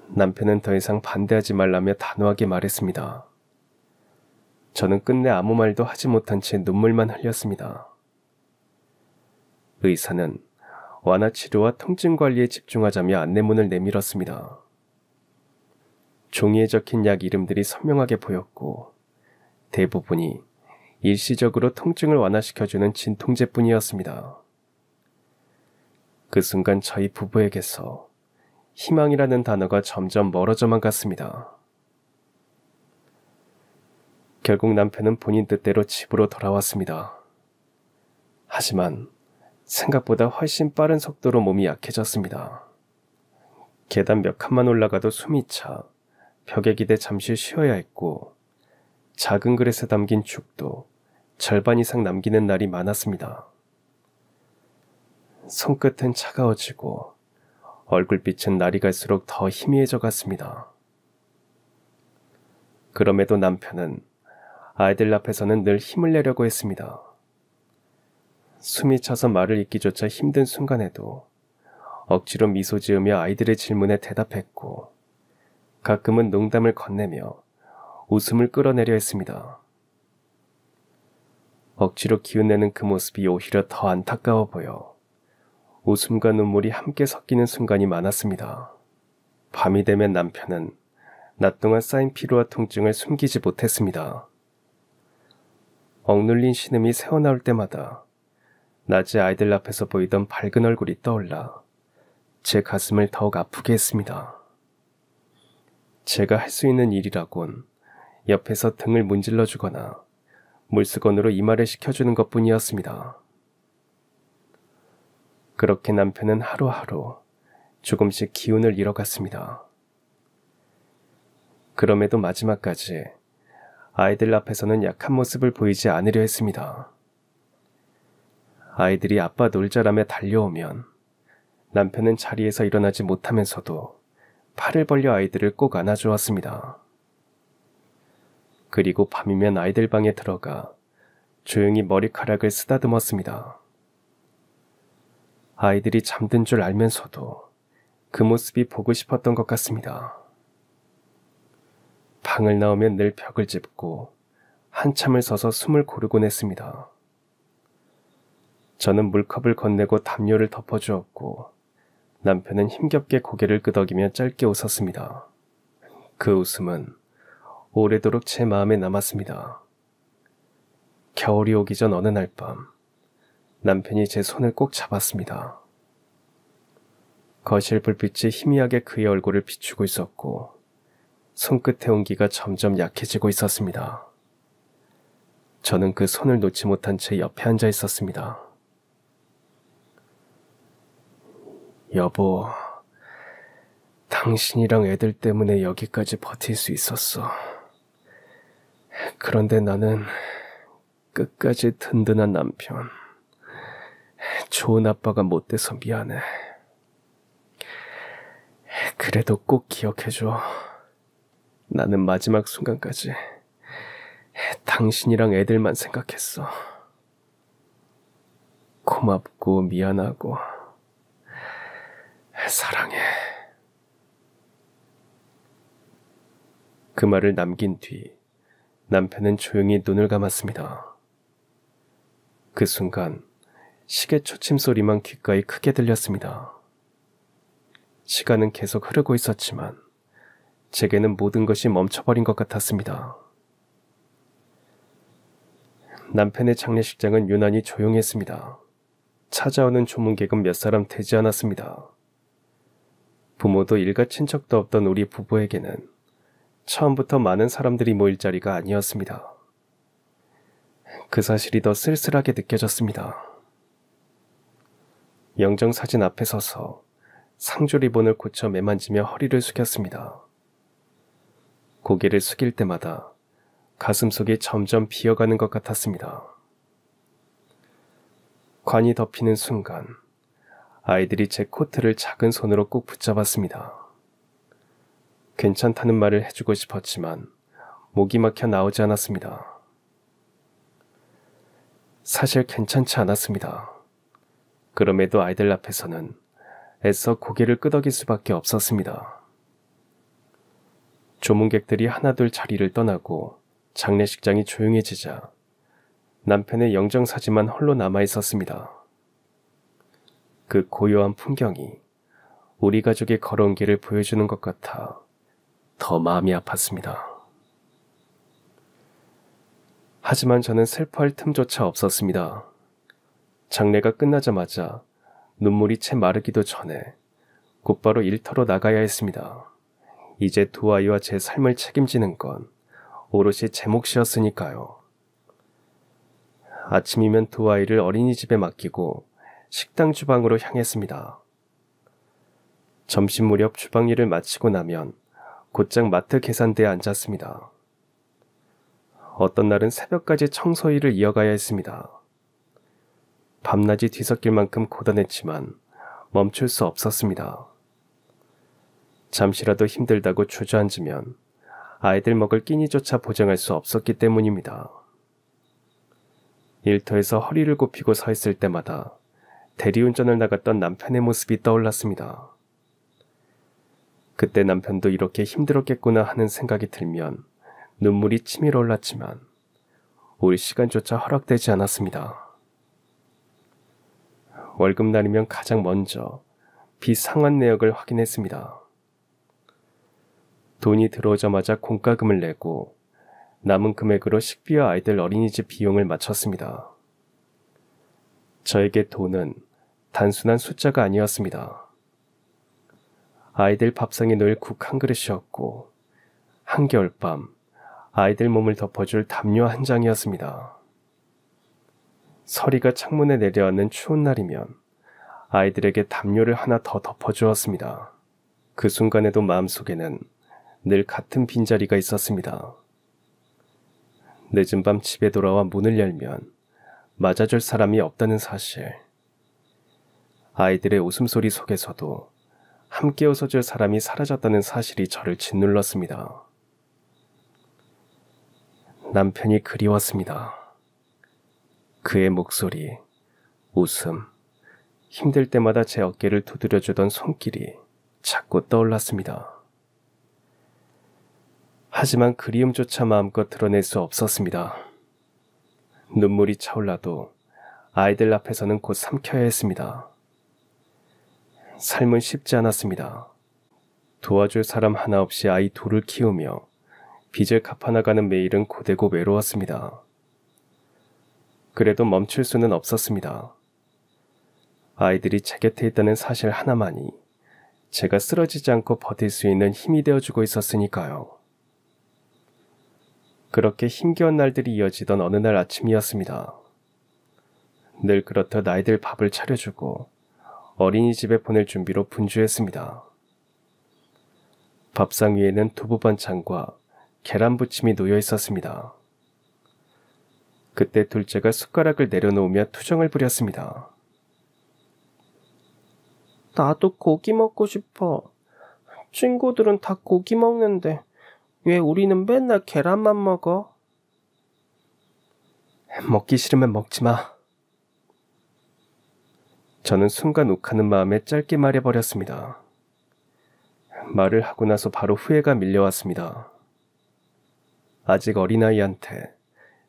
남편은 더 이상 반대하지 말라며 단호하게 말했습니다. 저는 끝내 아무 말도 하지 못한 채 눈물만 흘렸습니다. 의사는 완화 치료와 통증 관리에 집중하자며 안내문을 내밀었습니다. 종이에 적힌 약 이름들이 선명하게 보였고 대부분이 일시적으로 통증을 완화시켜주는 진통제뿐이었습니다. 그 순간 저희 부부에게서 희망이라는 단어가 점점 멀어져만 갔습니다. 결국 남편은 본인 뜻대로 집으로 돌아왔습니다. 하지만 생각보다 훨씬 빠른 속도로 몸이 약해졌습니다. 계단 몇 칸만 올라가도 숨이 차 벽에 기대 잠시 쉬어야 했고 작은 그릇에 담긴 죽도 절반 이상 남기는 날이 많았습니다. 손끝은 차가워지고 얼굴빛은 날이 갈수록 더 희미해져 갔습니다. 그럼에도 남편은 아이들 앞에서는 늘 힘을 내려고 했습니다. 숨이 차서 말을 잇기조차 힘든 순간에도 억지로 미소 지으며 아이들의 질문에 대답했고 가끔은 농담을 건네며 웃음을 끌어내려 했습니다. 억지로 기운내는 그 모습이 오히려 더 안타까워 보여 웃음과 눈물이 함께 섞이는 순간이 많았습니다. 밤이 되면 남편은 낮 동안 쌓인 피로와 통증을 숨기지 못했습니다. 억눌린 신음이 새어나올 때마다 낮에 아이들 앞에서 보이던 밝은 얼굴이 떠올라 제 가슴을 더욱 아프게 했습니다. 제가 할 수 있는 일이라곤 옆에서 등을 문질러 주거나 물수건으로 이마를 식혀주는 것뿐이었습니다. 그렇게 남편은 하루하루 조금씩 기운을 잃어갔습니다. 그럼에도 마지막까지 아이들 앞에서는 약한 모습을 보이지 않으려 했습니다. 아이들이 아빠 놀자라며 달려오면 남편은 자리에서 일어나지 못하면서도 팔을 벌려 아이들을 꼭 안아주었습니다. 그리고 밤이면 아이들 방에 들어가 조용히 머리카락을 쓰다듬었습니다. 아이들이 잠든 줄 알면서도 그 모습이 보고 싶었던 것 같습니다. 방을 나오면 늘 벽을 짚고 한참을 서서 숨을 고르곤 했습니다. 저는 물컵을 건네고 담요를 덮어주었고 남편은 힘겹게 고개를 끄덕이며 짧게 웃었습니다. 그 웃음은 오래도록 제 마음에 남았습니다. 겨울이 오기 전 어느 날 밤 남편이 제 손을 꼭 잡았습니다. 거실 불빛이 희미하게 그의 얼굴을 비추고 있었고 손끝의 온기가 점점 약해지고 있었습니다. 저는 그 손을 놓지 못한 채 옆에 앉아 있었습니다. 여보, 당신이랑 애들 때문에 여기까지 버틸 수 있었어. 그런데 나는 끝까지 든든한 남편, 좋은 아빠가 못 돼서 미안해. 그래도 꼭 기억해줘. 나는 마지막 순간까지 당신이랑 애들만 생각했어. 고맙고 미안하고 사랑해. 그 말을 남긴 뒤 남편은 조용히 눈을 감았습니다. 그 순간 시계 초침 소리만 귓가에 크게 들렸습니다. 시간은 계속 흐르고 있었지만 제게는 모든 것이 멈춰버린 것 같았습니다. 남편의 장례식장은 유난히 조용했습니다. 찾아오는 조문객은 몇 사람 되지 않았습니다. 부모도 일가 친척도 없던 우리 부부에게는 처음부터 많은 사람들이 모일 자리가 아니었습니다. 그 사실이 더 쓸쓸하게 느껴졌습니다. 영정사진 앞에 서서 상조 리본을 고쳐 매만지며 허리를 숙였습니다. 고개를 숙일 때마다 가슴속이 점점 비어가는 것 같았습니다. 관이 덮이는 순간 아이들이 제 코트를 작은 손으로 꾹 붙잡았습니다. 괜찮다는 말을 해주고 싶었지만 목이 막혀 나오지 않았습니다. 사실 괜찮지 않았습니다. 그럼에도 아이들 앞에서는 애써 고개를 끄덕일 수밖에 없었습니다. 조문객들이 하나둘 자리를 떠나고 장례식장이 조용해지자 남편의 영정사진만 홀로 남아있었습니다. 그 고요한 풍경이 우리 가족의 걸어온 길을 보여주는 것 같아 더 마음이 아팠습니다. 하지만 저는 슬퍼할 틈조차 없었습니다. 장례가 끝나자마자 눈물이 채 마르기도 전에 곧바로 일터로 나가야 했습니다. 이제 두 아이와 제 삶을 책임지는 건 오롯이 제 몫이었으니까요. 아침이면 두 아이를 어린이집에 맡기고 식당 주방으로 향했습니다. 점심 무렵 주방 일을 마치고 나면 곧장 마트 계산대에 앉았습니다. 어떤 날은 새벽까지 청소 일을 이어가야 했습니다. 밤낮이 뒤섞일 만큼 고단했지만 멈출 수 없었습니다. 잠시라도 힘들다고 주저앉으면 아이들 먹을 끼니조차 보장할 수 없었기 때문입니다. 일터에서 허리를 굽히고 서 있을 때마다 대리운전을 나갔던 남편의 모습이 떠올랐습니다. 그때 남편도 이렇게 힘들었겠구나 하는 생각이 들면 눈물이 치밀어 올랐지만 우리 시간조차 허락되지 않았습니다. 월급날이면 가장 먼저 비상환 내역을 확인했습니다. 돈이 들어오자마자 공과금을 내고 남은 금액으로 식비와 아이들 어린이집 비용을 마쳤습니다. 저에게 돈은 단순한 숫자가 아니었습니다. 아이들 밥상에 놓일 국 한 그릇이었고 한겨울밤 아이들 몸을 덮어줄 담요 한 장이었습니다. 서리가 창문에 내려앉는 추운 날이면 아이들에게 담요를 하나 더 덮어주었습니다. 그 순간에도 마음속에는 늘 같은 빈자리가 있었습니다. 늦은 밤 집에 돌아와 문을 열면 맞아줄 사람이 없다는 사실. 아이들의 웃음소리 속에서도 함께 웃어줄 사람이 사라졌다는 사실이 저를 짓눌렀습니다. 남편이 그리웠습니다. 그의 목소리, 웃음, 힘들 때마다 제 어깨를 두드려주던 손길이 자꾸 떠올랐습니다. 하지만 그리움조차 마음껏 드러낼 수 없었습니다. 눈물이 차올라도 아이들 앞에서는 곧 삼켜야 했습니다. 삶은 쉽지 않았습니다. 도와줄 사람 하나 없이 아이 둘을 키우며 빚을 갚아나가는 매일은 고되고 외로웠습니다. 그래도 멈출 수는 없었습니다. 아이들이 제 곁에 있다는 사실 하나만이 제가 쓰러지지 않고 버틸 수 있는 힘이 되어주고 있었으니까요. 그렇게 힘겨운 날들이 이어지던 어느 날 아침이었습니다. 늘 그렇듯 아이들 밥을 차려주고 어린이집에 보낼 준비로 분주했습니다. 밥상 위에는 두부 반찬과 계란 부침이 놓여 있었습니다. 그때 둘째가 숟가락을 내려놓으며 투정을 부렸습니다. 나도 고기 먹고 싶어. 친구들은 다 고기 먹는데 왜 우리는 맨날 계란만 먹어? 먹기 싫으면 먹지 마. 저는 순간 욱하는 마음에 짧게 말해버렸습니다. 말을 하고 나서 바로 후회가 밀려왔습니다. 아직 어린아이한테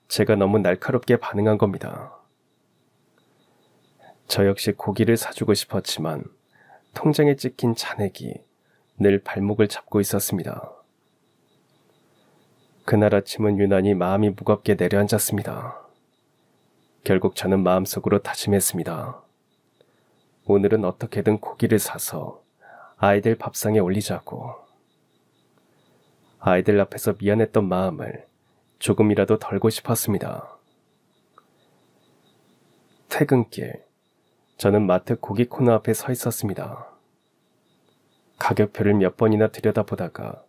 제가 너무 날카롭게 반응한 겁니다. 저 역시 고기를 사주고 싶었지만 통장에 찍힌 잔액이 늘 발목을 잡고 있었습니다. 그날 아침은 유난히 마음이 무겁게 내려앉았습니다. 결국 저는 마음속으로 다짐했습니다. 오늘은 어떻게든 고기를 사서 아이들 밥상에 올리자고. 아이들 앞에서 미안했던 마음을 조금이라도 덜고 싶었습니다. 퇴근길, 저는 마트 고기 코너 앞에 서 있었습니다. 가격표를 몇 번이나 들여다보다가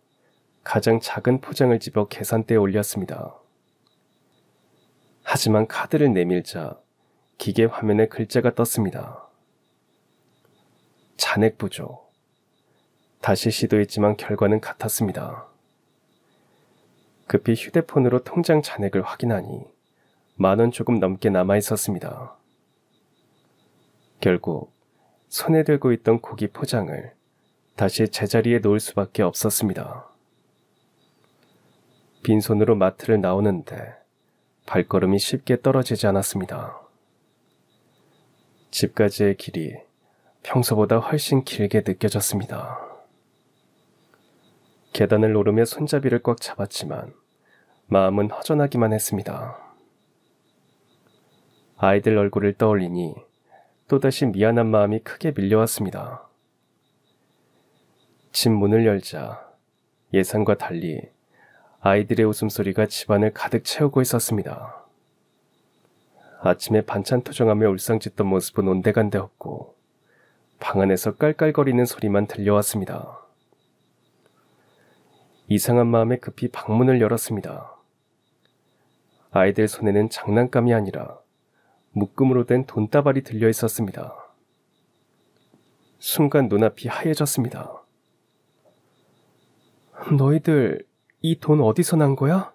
가장 작은 포장을 집어 계산대에 올렸습니다. 하지만 카드를 내밀자 기계 화면에 글자가 떴습니다. 잔액 부족. 다시 시도했지만 결과는 같았습니다. 급히 휴대폰으로 통장 잔액을 확인하니 10,000원 조금 넘게 남아 있었습니다. 결국 손에 들고 있던 고기 포장을 다시 제자리에 놓을 수밖에 없었습니다. 빈손으로 마트를 나오는데 발걸음이 쉽게 떨어지지 않았습니다. 집까지의 길이 평소보다 훨씬 길게 느껴졌습니다. 계단을 오르며 손잡이를 꽉 잡았지만 마음은 허전하기만 했습니다. 아이들 얼굴을 떠올리니 또다시 미안한 마음이 크게 밀려왔습니다. 집 문을 열자 예상과 달리 아이들의 웃음소리가 집안을 가득 채우고 있었습니다. 아침에 반찬 투정하며 울상짓던 모습은 온데간데 없고 방 안에서 깔깔거리는 소리만 들려왔습니다. 이상한 마음에 급히 방문을 열었습니다. 아이들 손에는 장난감이 아니라 묶음으로 된 돈다발이 들려 있었습니다. 순간 눈앞이 하얘졌습니다. 너희들 이 돈 어디서 난 거야?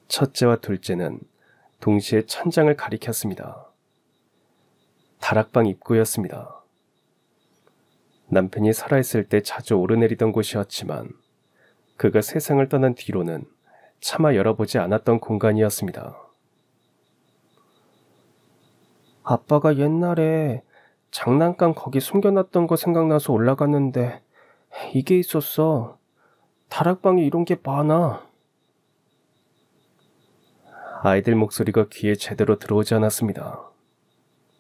첫째와 둘째는 동시에 천장을 가리켰습니다. 다락방 입구였습니다. 남편이 살아있을 때 자주 오르내리던 곳이었지만 그가 세상을 떠난 뒤로는 차마 열어보지 않았던 공간이었습니다. 아빠가 옛날에 장난감 거기 숨겨놨던 거 생각나서 올라갔는데 이게 있었어. 다락방에 이런 게 많아. 아이들 목소리가 귀에 제대로 들어오지 않았습니다.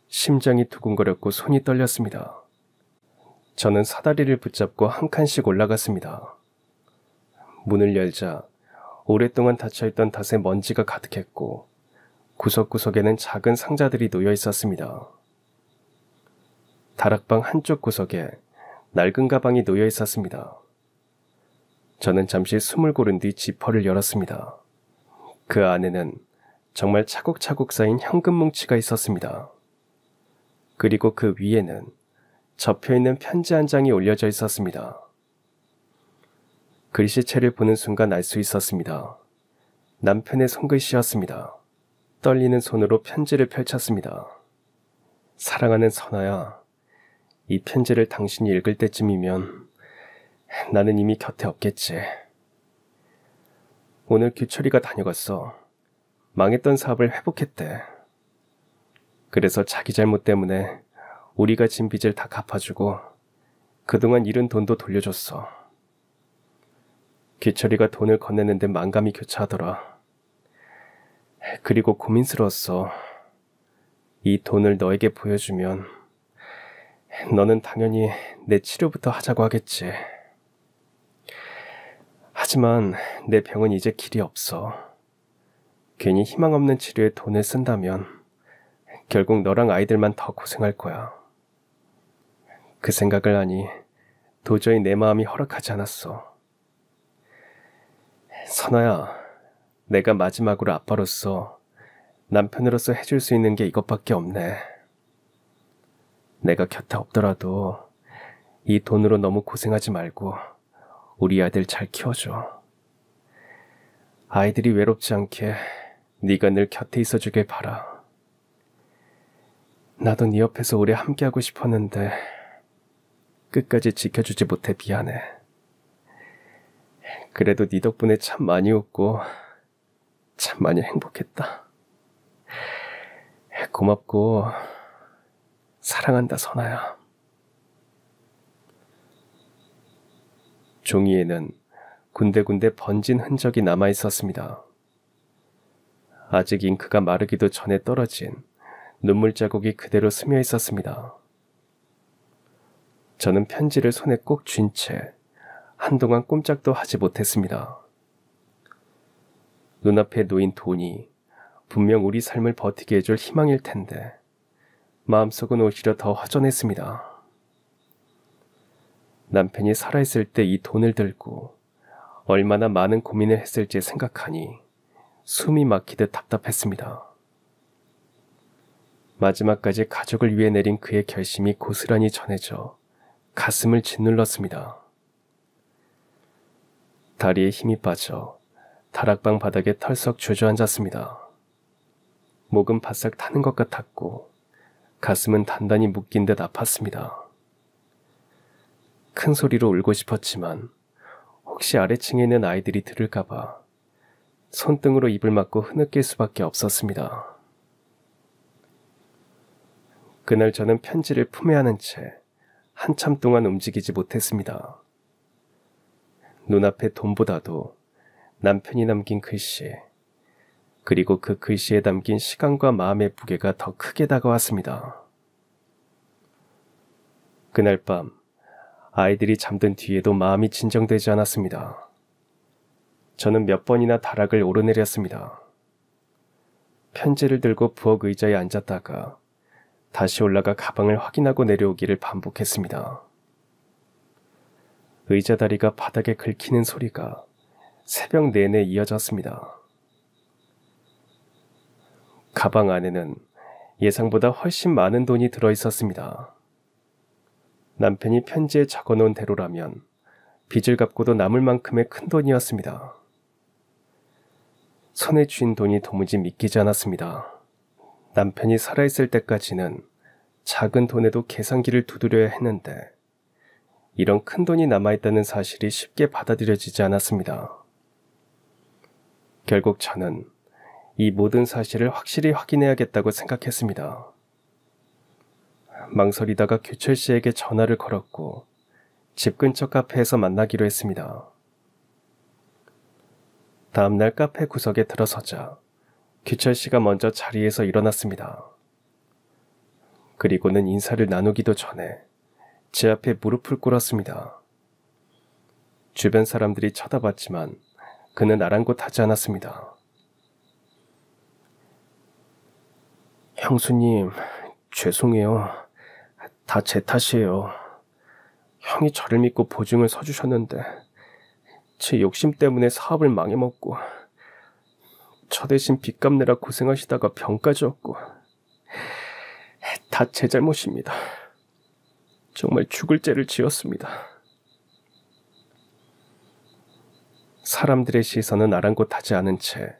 심장이 두근거렸고 손이 떨렸습니다. 저는 사다리를 붙잡고 한 칸씩 올라갔습니다. 문을 열자 오랫동안 닫혀있던 탓에 먼지가 가득했고 구석구석에는 작은 상자들이 놓여 있었습니다. 다락방 한쪽 구석에 낡은 가방이 놓여 있었습니다. 저는 잠시 숨을 고른 뒤 지퍼를 열었습니다. 그 안에는 정말 차곡차곡 쌓인 현금 뭉치가 있었습니다. 그리고 그 위에는 접혀있는 편지 한 장이 올려져 있었습니다. 글씨체를 보는 순간 알 수 있었습니다. 남편의 손글씨였습니다. 떨리는 손으로 편지를 펼쳤습니다. 사랑하는 선아야, 이 편지를 당신이 읽을 때쯤이면 나는 이미 곁에 없겠지. 오늘 규철이가 다녀갔어. 망했던 사업을 회복했대. 그래서 자기 잘못 때문에 우리가 진 빚을 다 갚아주고 그동안 잃은 돈도 돌려줬어. 규철이가 돈을 건네는데 만감이 교차하더라. 그리고 고민스러웠어. 이 돈을 너에게 보여주면 너는 당연히 내 치료부터 하자고 하겠지. 하지만 내 병은 이제 길이 없어. 괜히 희망 없는 치료에 돈을 쓴다면 결국 너랑 아이들만 더 고생할 거야. 그 생각을 하니 도저히 내 마음이 허락하지 않았어. 선아야, 내가 마지막으로 아빠로서 남편으로서 해줄 수 있는 게 이것밖에 없네. 내가 곁에 없더라도 이 돈으로 너무 고생하지 말고 우리 아들 잘 키워줘. 아이들이 외롭지 않게 네가 늘 곁에 있어주길 바라. 나도 네 옆에서 오래 함께하고 싶었는데 끝까지 지켜주지 못해 미안해. 그래도 네 덕분에 참 많이 웃고 참 많이 행복했다. 고맙고 사랑한다, 선아야. 종이에는 군데군데 번진 흔적이 남아 있었습니다. 아직 잉크가 마르기도 전에 떨어진 눈물 자국이 그대로 스며 있었습니다. 저는 편지를 손에 꼭 쥔 채 한동안 꼼짝도 하지 못했습니다. 눈앞에 놓인 돈이 분명 우리 삶을 버티게 해줄 희망일 텐데 마음속은 오히려 더 허전했습니다. 남편이 살아있을 때 이 돈을 들고 얼마나 많은 고민을 했을지 생각하니 숨이 막히듯 답답했습니다. 마지막까지 가족을 위해 내린 그의 결심이 고스란히 전해져 가슴을 짓눌렀습니다. 다리에 힘이 빠져 다락방 바닥에 털썩 주저앉았습니다. 목은 바싹 타는 것 같았고 가슴은 단단히 묶인 듯 아팠습니다. 큰 소리로 울고 싶었지만 혹시 아래층에 있는 아이들이 들을까봐 손등으로 입을 막고 흐느낄 수밖에 없었습니다. 그날 저는 편지를 품에 안은 채 한참 동안 움직이지 못했습니다. 눈앞에 돈보다도 남편이 남긴 글씨, 그리고 그 글씨에 담긴 시간과 마음의 무게가 더 크게 다가왔습니다. 그날 밤 아이들이 잠든 뒤에도 마음이 진정되지 않았습니다. 저는 몇 번이나 다락을 오르내렸습니다. 편지를 들고 부엌 의자에 앉았다가 다시 올라가 가방을 확인하고 내려오기를 반복했습니다. 의자 다리가 바닥에 긁히는 소리가 새벽 내내 이어졌습니다. 가방 안에는 예상보다 훨씬 많은 돈이 들어있었습니다. 남편이 편지에 적어놓은 대로라면 빚을 갚고도 남을 만큼의 큰 돈이었습니다. 손에 쥔 돈이 도무지 믿기지 않았습니다. 남편이 살아있을 때까지는 작은 돈에도 계산기를 두드려야 했는데 이런 큰 돈이 남아있다는 사실이 쉽게 받아들여지지 않았습니다. 결국 저는 이 모든 사실을 확실히 확인해야겠다고 생각했습니다. 망설이다가 규철 씨에게 전화를 걸었고 집 근처 카페에서 만나기로 했습니다. 다음날 카페 구석에 들어서자 규철 씨가 먼저 자리에서 일어났습니다. 그리고는 인사를 나누기도 전에 제 앞에 무릎을 꿇었습니다. 주변 사람들이 쳐다봤지만 그는 아랑곳하지 않았습니다. 형수님, 죄송해요. 다 제 탓이에요. 형이 저를 믿고 보증을 서주셨는데 제 욕심 때문에 사업을 망해먹고 저 대신 빚 갚느라 고생하시다가 병까지 얻고 다 제 잘못입니다. 정말 죽을 죄를 지었습니다. 사람들의 시선은 아랑곳하지 않은 채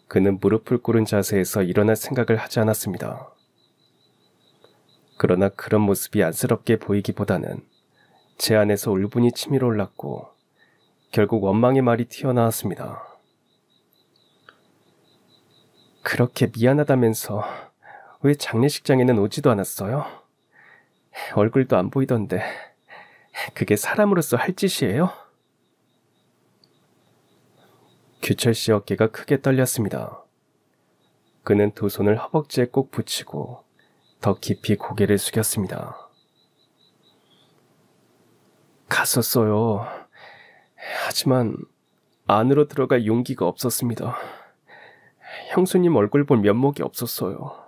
그는 무릎을 꿇은 자세에서 일어날 생각을 하지 않았습니다. 그러나 그런 모습이 안쓰럽게 보이기보다는 제 안에서 울분이 치밀어 올랐고 결국 원망의 말이 튀어나왔습니다. 그렇게 미안하다면서 왜 장례식장에는 오지도 않았어요? 얼굴도 안 보이던데 그게 사람으로서 할 짓이에요? 규철 씨 어깨가 크게 떨렸습니다. 그는 두 손을 허벅지에 꼭 붙이고 더 깊이 고개를 숙였습니다. 갔었어요. 하지만 안으로 들어갈 용기가 없었습니다. 형수님 얼굴 볼 면목이 없었어요.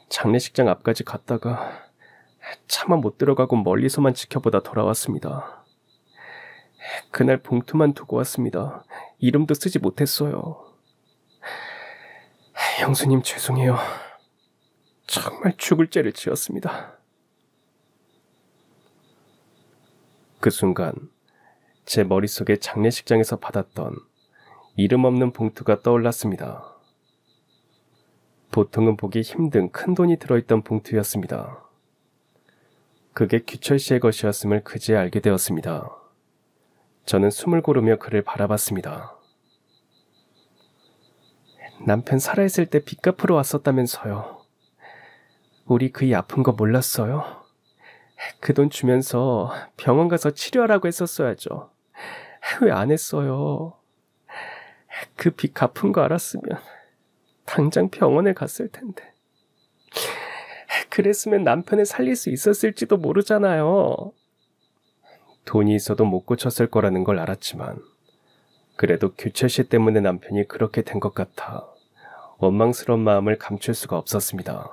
장례식장 앞까지 갔다가 차마 못 들어가고 멀리서만 지켜보다 돌아왔습니다. 그날 봉투만 두고 왔습니다. 이름도 쓰지 못했어요. 형수님 죄송해요. 정말 죽을 죄를 지었습니다. 그 순간 제 머릿속에 장례식장에서 받았던 이름 없는 봉투가 떠올랐습니다. 보통은 보기 힘든 큰 돈이 들어있던 봉투였습니다. 그게 규철 씨의 것이었음을 그제야 알게 되었습니다. 저는 숨을 고르며 그를 바라봤습니다. 남편 살아있을 때 빚 갚으러 왔었다면서요. 우리 그이 아픈 거 몰랐어요? 그 돈 주면서 병원 가서 치료하라고 했었어야죠. 왜 안 했어요? 그 빚 갚은 거 알았으면 당장 병원에 갔을 텐데. 그랬으면 남편을 살릴 수 있었을지도 모르잖아요. 돈이 있어도 못 고쳤을 거라는 걸 알았지만 그래도 규철 씨 때문에 남편이 그렇게 된 것 같아 원망스러운 마음을 감출 수가 없었습니다.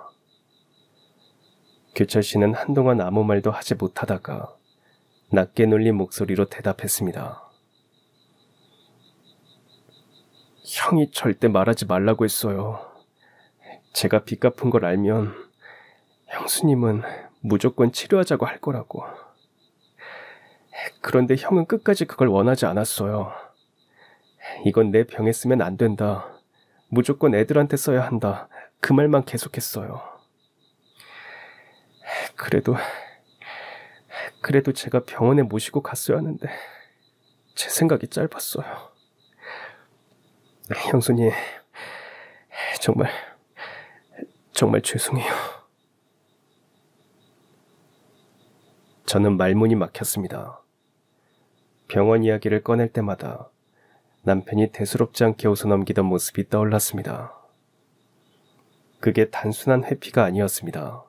규철 씨는 한동안 아무 말도 하지 못하다가 낮게 눌린 목소리로 대답했습니다. 형이 절대 말하지 말라고 했어요. 제가 빚 갚은 걸 알면 형수님은 무조건 치료하자고 할 거라고. 그런데 형은 끝까지 그걸 원하지 않았어요. 이건 내 병에 쓰면 안 된다. 무조건 애들한테 써야 한다. 그 말만 계속했어요. 그래도 제가 병원에 모시고 갔어야 하는데 제 생각이 짧았어요. 형수님, 정말 죄송해요. 저는 말문이 막혔습니다. 병원 이야기를 꺼낼 때마다 남편이 대수롭지 않게 웃어넘기던 모습이 떠올랐습니다. 그게 단순한 회피가 아니었습니다.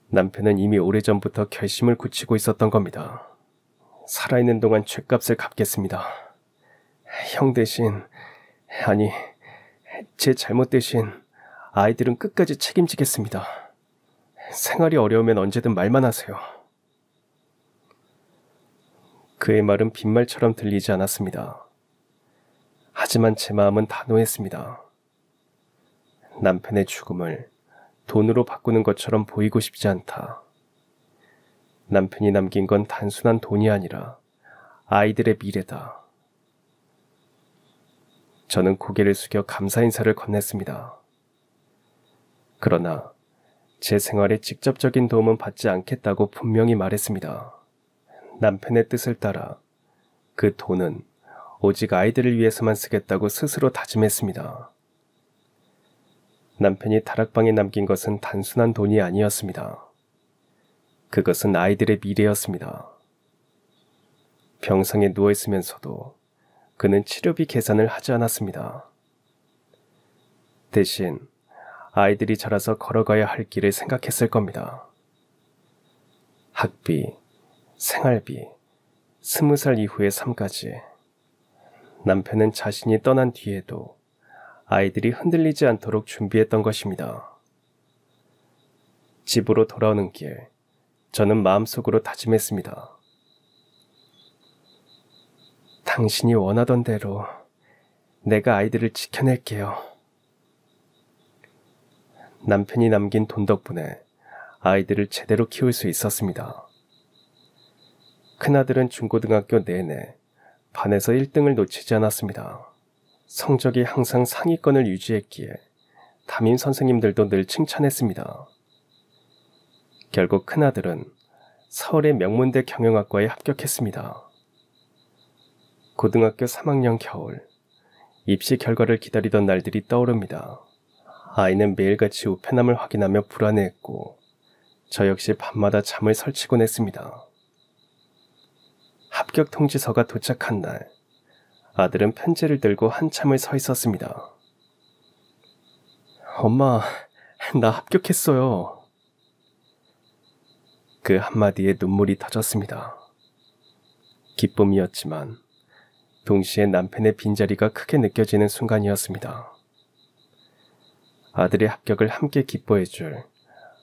남편은 이미 오래전부터 결심을 굳히고 있었던 겁니다. 살아있는 동안 죗값을 갚겠습니다. 형 대신, 아니, 제 잘못 대신 아이들은 끝까지 책임지겠습니다. 생활이 어려우면 언제든 말만 하세요. 그의 말은 빈말처럼 들리지 않았습니다. 하지만 제 마음은 단호했습니다. 남편의 죽음을 돈으로 바꾸는 것처럼 보이고 싶지 않다. 남편이 남긴 건 단순한 돈이 아니라 아이들의 미래다. 저는 고개를 숙여 감사 인사를 건넸습니다. 그러나 제 생활에 직접적인 도움은 받지 않겠다고 분명히 말했습니다. 남편의 뜻을 따라 그 돈은 오직 아이들을 위해서만 쓰겠다고 스스로 다짐했습니다. 남편이 다락방에 남긴 것은 단순한 돈이 아니었습니다. 그것은 아이들의 미래였습니다. 병상에 누워있으면서도 그는 치료비 계산을 하지 않았습니다. 대신 아이들이 자라서 걸어가야 할 길을 생각했을 겁니다. 학비, 생활비, 20살 이후의 삶까지. 남편은 자신이 떠난 뒤에도 아이들이 흔들리지 않도록 준비했던 것입니다. 집으로 돌아오는 길, 저는 마음속으로 다짐했습니다. 당신이 원하던 대로 내가 아이들을 지켜낼게요. 남편이 남긴 돈 덕분에 아이들을 제대로 키울 수 있었습니다. 큰아들은 중고등학교 내내 반에서 1등을 놓치지 않았습니다. 성적이 항상 상위권을 유지했기에 담임 선생님들도 늘 칭찬했습니다. 결국 큰아들은 서울의 명문대 경영학과에 합격했습니다. 고등학교 3학년 겨울, 입시 결과를 기다리던 날들이 떠오릅니다. 아이는 매일같이 우편함을 확인하며 불안해했고 저 역시 밤마다 잠을 설치곤 했습니다. 합격 통지서가 도착한 날, 아들은 편지를 들고 한참을 서 있었습니다. 엄마, 나 합격했어요. 그 한마디에 눈물이 터졌습니다. 기쁨이었지만 동시에 남편의 빈자리가 크게 느껴지는 순간이었습니다. 아들의 합격을 함께 기뻐해줄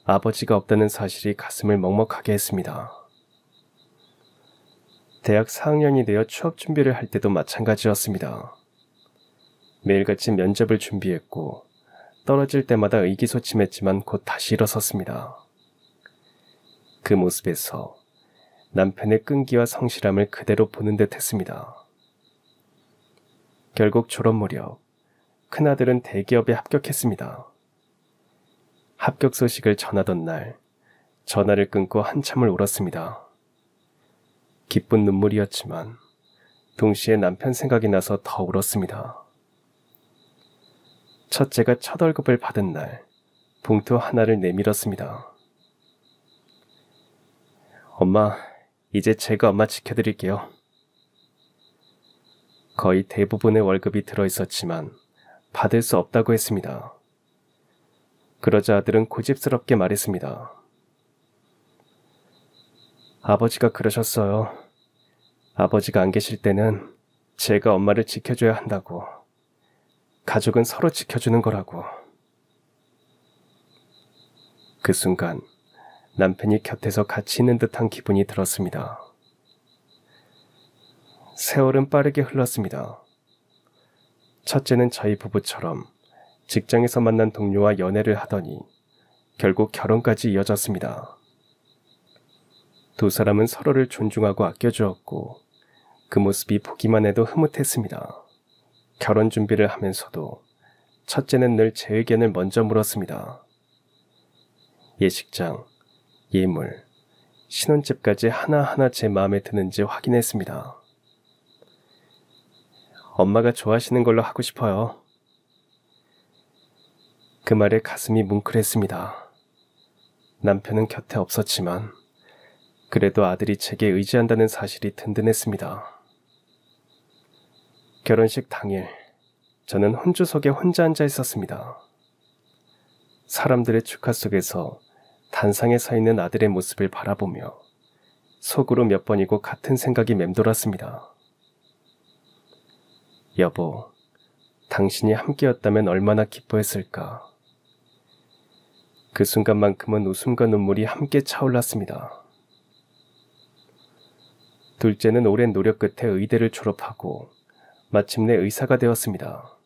아버지가 없다는 사실이 가슴을 먹먹하게 했습니다. 대학 4학년이 되어 취업 준비를 할 때도 마찬가지였습니다. 매일같이 면접을 준비했고 떨어질 때마다 의기소침했지만 곧 다시 일어섰습니다. 그 모습에서 남편의 끈기와 성실함을 그대로 보는 듯 했습니다. 결국 졸업 무렵 큰아들은 대기업에 합격했습니다. 합격 소식을 전하던 날 전화를 끊고 한참을 울었습니다. 기쁜 눈물이었지만 동시에 남편 생각이 나서 더 울었습니다. 첫째가 첫 월급을 받은 날 봉투 하나를 내밀었습니다. 엄마, 이제 제가 엄마 지켜드릴게요. 거의 대부분의 월급이 들어있었지만 받을 수 없다고 했습니다. 그러자 아들은 고집스럽게 말했습니다. 아버지가 그러셨어요. 아버지가 안 계실 때는 제가 엄마를 지켜줘야 한다고. 가족은 서로 지켜주는 거라고. 그 순간 남편이 곁에서 같이 있는 듯한 기분이 들었습니다. 세월은 빠르게 흘렀습니다. 첫째는 저희 부부처럼 직장에서 만난 동료와 연애를 하더니 결국 결혼까지 이어졌습니다. 두 사람은 서로를 존중하고 아껴주었고 그 모습이 보기만 해도 흐뭇했습니다. 결혼 준비를 하면서도 첫째는 늘 제 의견을 먼저 물었습니다. 예식장, 예물, 신혼집까지 하나하나 제 마음에 드는지 확인했습니다. 엄마가 좋아하시는 걸로 하고 싶어요. 그 말에 가슴이 뭉클했습니다. 남편은 곁에 없었지만 그래도 아들이 제게 의지한다는 사실이 든든했습니다. 결혼식 당일, 저는 혼주석에 혼자 앉아 있었습니다. 사람들의 축하 속에서 단상에 서 있는 아들의 모습을 바라보며 속으로 몇 번이고 같은 생각이 맴돌았습니다. 여보, 당신이 함께였다면 얼마나 기뻐했을까. 그 순간만큼은 웃음과 눈물이 함께 차올랐습니다. 둘째는 오랜 노력 끝에 의대를 졸업하고 마침내 의사가 되었습니다.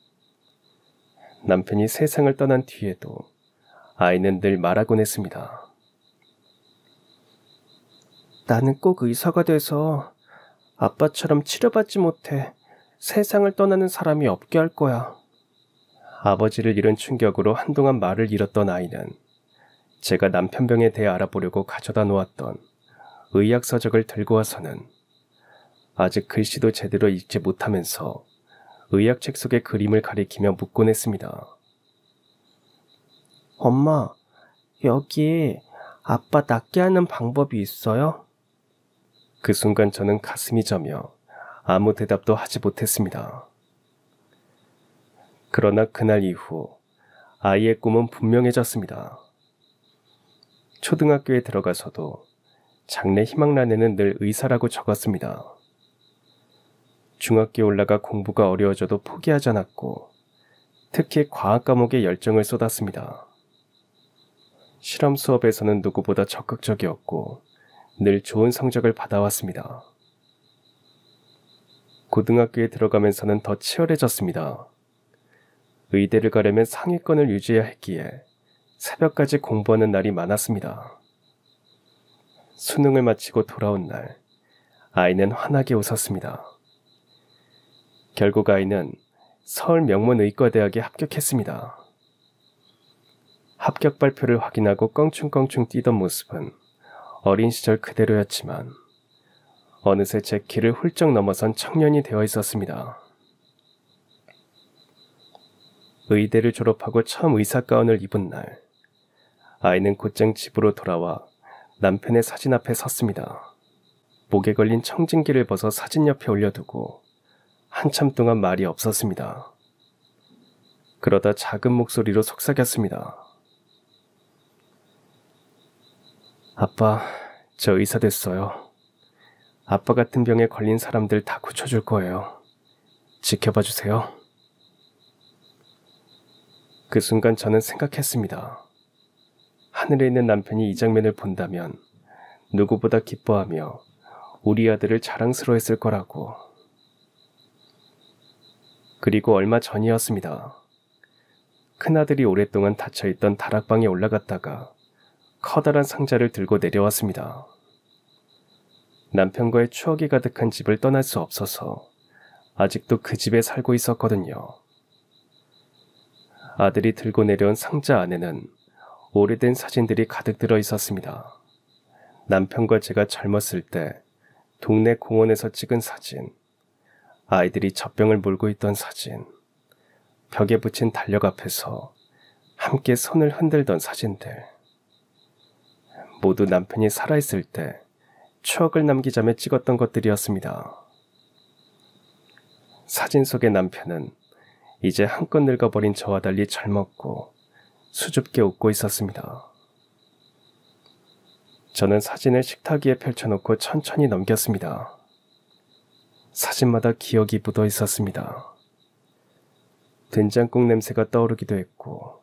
남편이 세상을 떠난 뒤에도 아이는 늘 말하곤 했습니다. 나는 꼭 의사가 돼서 아빠처럼 치료받지 못해 세상을 떠나는 사람이 없게 할 거야. 아버지를 잃은 충격으로 한동안 말을 잃었던 아이는 제가 남편병에 대해 알아보려고 가져다 놓았던 의학 서적을 들고 와서는 아직 글씨도 제대로 읽지 못하면서 의학책 속의 그림을 가리키며 묻곤 했습니다. 엄마, 여기 아빠 낫게 하는 방법이 있어요? 그 순간 저는 가슴이 저며 아무 대답도 하지 못했습니다. 그러나 그날 이후 아이의 꿈은 분명해졌습니다. 초등학교에 들어가서도 장래 희망란에는 늘 의사라고 적었습니다. 중학교에 올라가 공부가 어려워져도 포기하지 않았고 특히 과학 과목에 열정을 쏟았습니다. 실험 수업에서는 누구보다 적극적이었고 늘 좋은 성적을 받아왔습니다. 고등학교에 들어가면서는 더 치열해졌습니다. 의대를 가려면 상위권을 유지해야 했기에 새벽까지 공부하는 날이 많았습니다. 수능을 마치고 돌아온 날, 아이는 환하게 웃었습니다. 결국 아이는 서울 명문의과대학에 합격했습니다. 합격 발표를 확인하고 껑충껑충 뛰던 모습은 어린 시절 그대로였지만 어느새 제 키를 훌쩍 넘어선 청년이 되어 있었습니다. 의대를 졸업하고 처음 의사 가운을 입은 날, 아이는 곧장 집으로 돌아와 남편의 사진 앞에 섰습니다. 목에 걸린 청진기를 벗어 사진 옆에 올려두고 한참 동안 말이 없었습니다. 그러다 작은 목소리로 속삭였습니다. 아빠, 저 의사 됐어요. 아빠 같은 병에 걸린 사람들 다 고쳐줄 거예요. 지켜봐 주세요. 그 순간 저는 생각했습니다. 하늘에 있는 남편이 이 장면을 본다면 누구보다 기뻐하며 우리 아들을 자랑스러워했을 거라고. 그리고 얼마 전이었습니다. 큰아들이 오랫동안 닫혀있던 다락방에 올라갔다가 커다란 상자를 들고 내려왔습니다. 남편과의 추억이 가득한 집을 떠날 수 없어서 아직도 그 집에 살고 있었거든요. 아들이 들고 내려온 상자 안에는 오래된 사진들이 가득 들어 있었습니다. 남편과 제가 젊었을 때 동네 공원에서 찍은 사진, 아이들이 젖병을 몰고 있던 사진, 벽에 붙인 달력 앞에서 함께 손을 흔들던 사진들. 모두 남편이 살아있을 때 추억을 남기자며 찍었던 것들이었습니다. 사진 속의 남편은 이제 한껏 늙어버린 저와 달리 젊었고 수줍게 웃고 있었습니다. 저는 사진을 식탁 위에 펼쳐놓고 천천히 넘겼습니다. 사진마다 기억이 묻어 있었습니다. 된장국 냄새가 떠오르기도 했고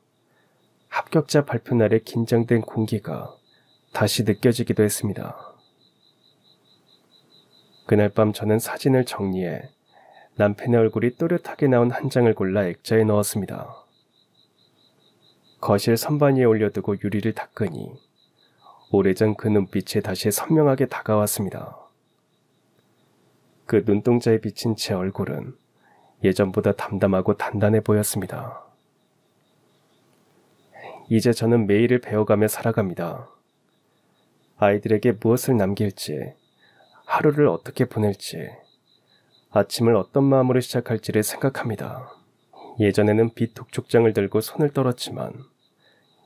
합격자 발표 날의 긴장된 공기가 다시 느껴지기도 했습니다. 그날 밤 저는 사진을 정리해 남편의 얼굴이 또렷하게 나온 한 장을 골라 액자에 넣었습니다. 거실 선반 위에 올려두고 유리를 닦으니 오래전 그 눈빛이 다시 선명하게 다가왔습니다. 그 눈동자에 비친 제 얼굴은 예전보다 담담하고 단단해 보였습니다. 이제 저는 매일을 배워가며 살아갑니다. 아이들에게 무엇을 남길지, 하루를 어떻게 보낼지, 아침을 어떤 마음으로 시작할지를 생각합니다. 예전에는 빚 독촉장을 들고 손을 떨었지만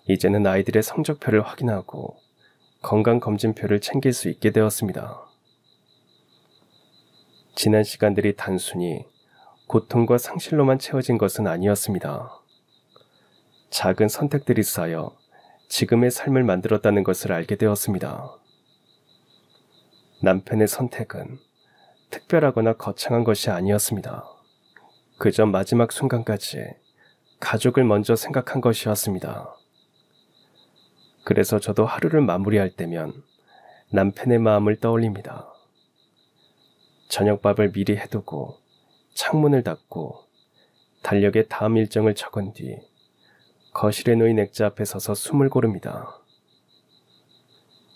이제는 아이들의 성적표를 확인하고 건강검진표를 챙길 수 있게 되었습니다. 지난 시간들이 단순히 고통과 상실로만 채워진 것은 아니었습니다. 작은 선택들이 쌓여 지금의 삶을 만들었다는 것을 알게 되었습니다. 남편의 선택은 특별하거나 거창한 것이 아니었습니다. 그저 마지막 순간까지 가족을 먼저 생각한 것이었습니다. 그래서 저도 하루를 마무리할 때면 남편의 마음을 떠올립니다. 저녁밥을 미리 해두고 창문을 닫고 달력에 다음 일정을 적은 뒤 거실에 놓인 액자 앞에 서서 숨을 고릅니다.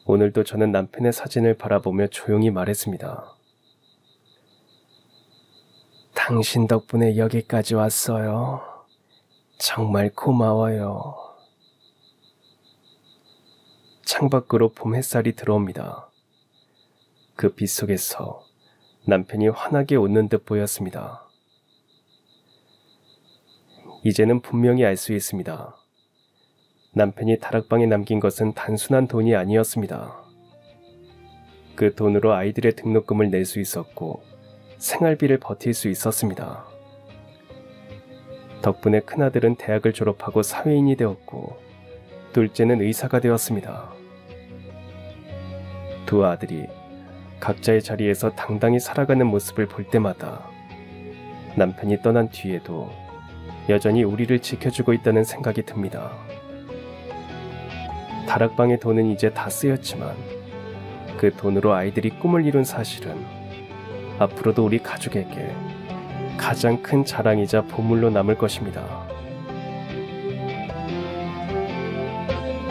오늘도 저는 남편의 사진을 바라보며 조용히 말했습니다. 당신 덕분에 여기까지 왔어요. 정말 고마워요. 창밖으로 봄 햇살이 들어옵니다. 그 빛 속에서 남편이 환하게 웃는 듯 보였습니다. 이제는 분명히 알 수 있습니다. 남편이 다락방에 남긴 것은 단순한 돈이 아니었습니다. 그 돈으로 아이들의 등록금을 낼 수 있었고 생활비를 버틸 수 있었습니다. 덕분에 큰아들은 대학을 졸업하고 사회인이 되었고 둘째는 의사가 되었습니다. 두 아들이 각자의 자리에서 당당히 살아가는 모습을 볼 때마다 남편이 떠난 뒤에도 여전히 우리를 지켜주고 있다는 생각이 듭니다. 다락방의 돈은 이제 다 쓰였지만 그 돈으로 아이들이 꿈을 이룬 사실은 앞으로도 우리 가족에게 가장 큰 자랑이자 보물로 남을 것입니다.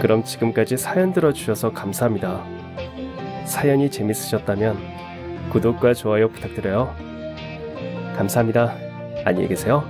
그럼 지금까지 사연 들어주셔서 감사합니다. 사연이 재밌으셨다면 구독과 좋아요 부탁드려요. 감사합니다. 안녕히 계세요.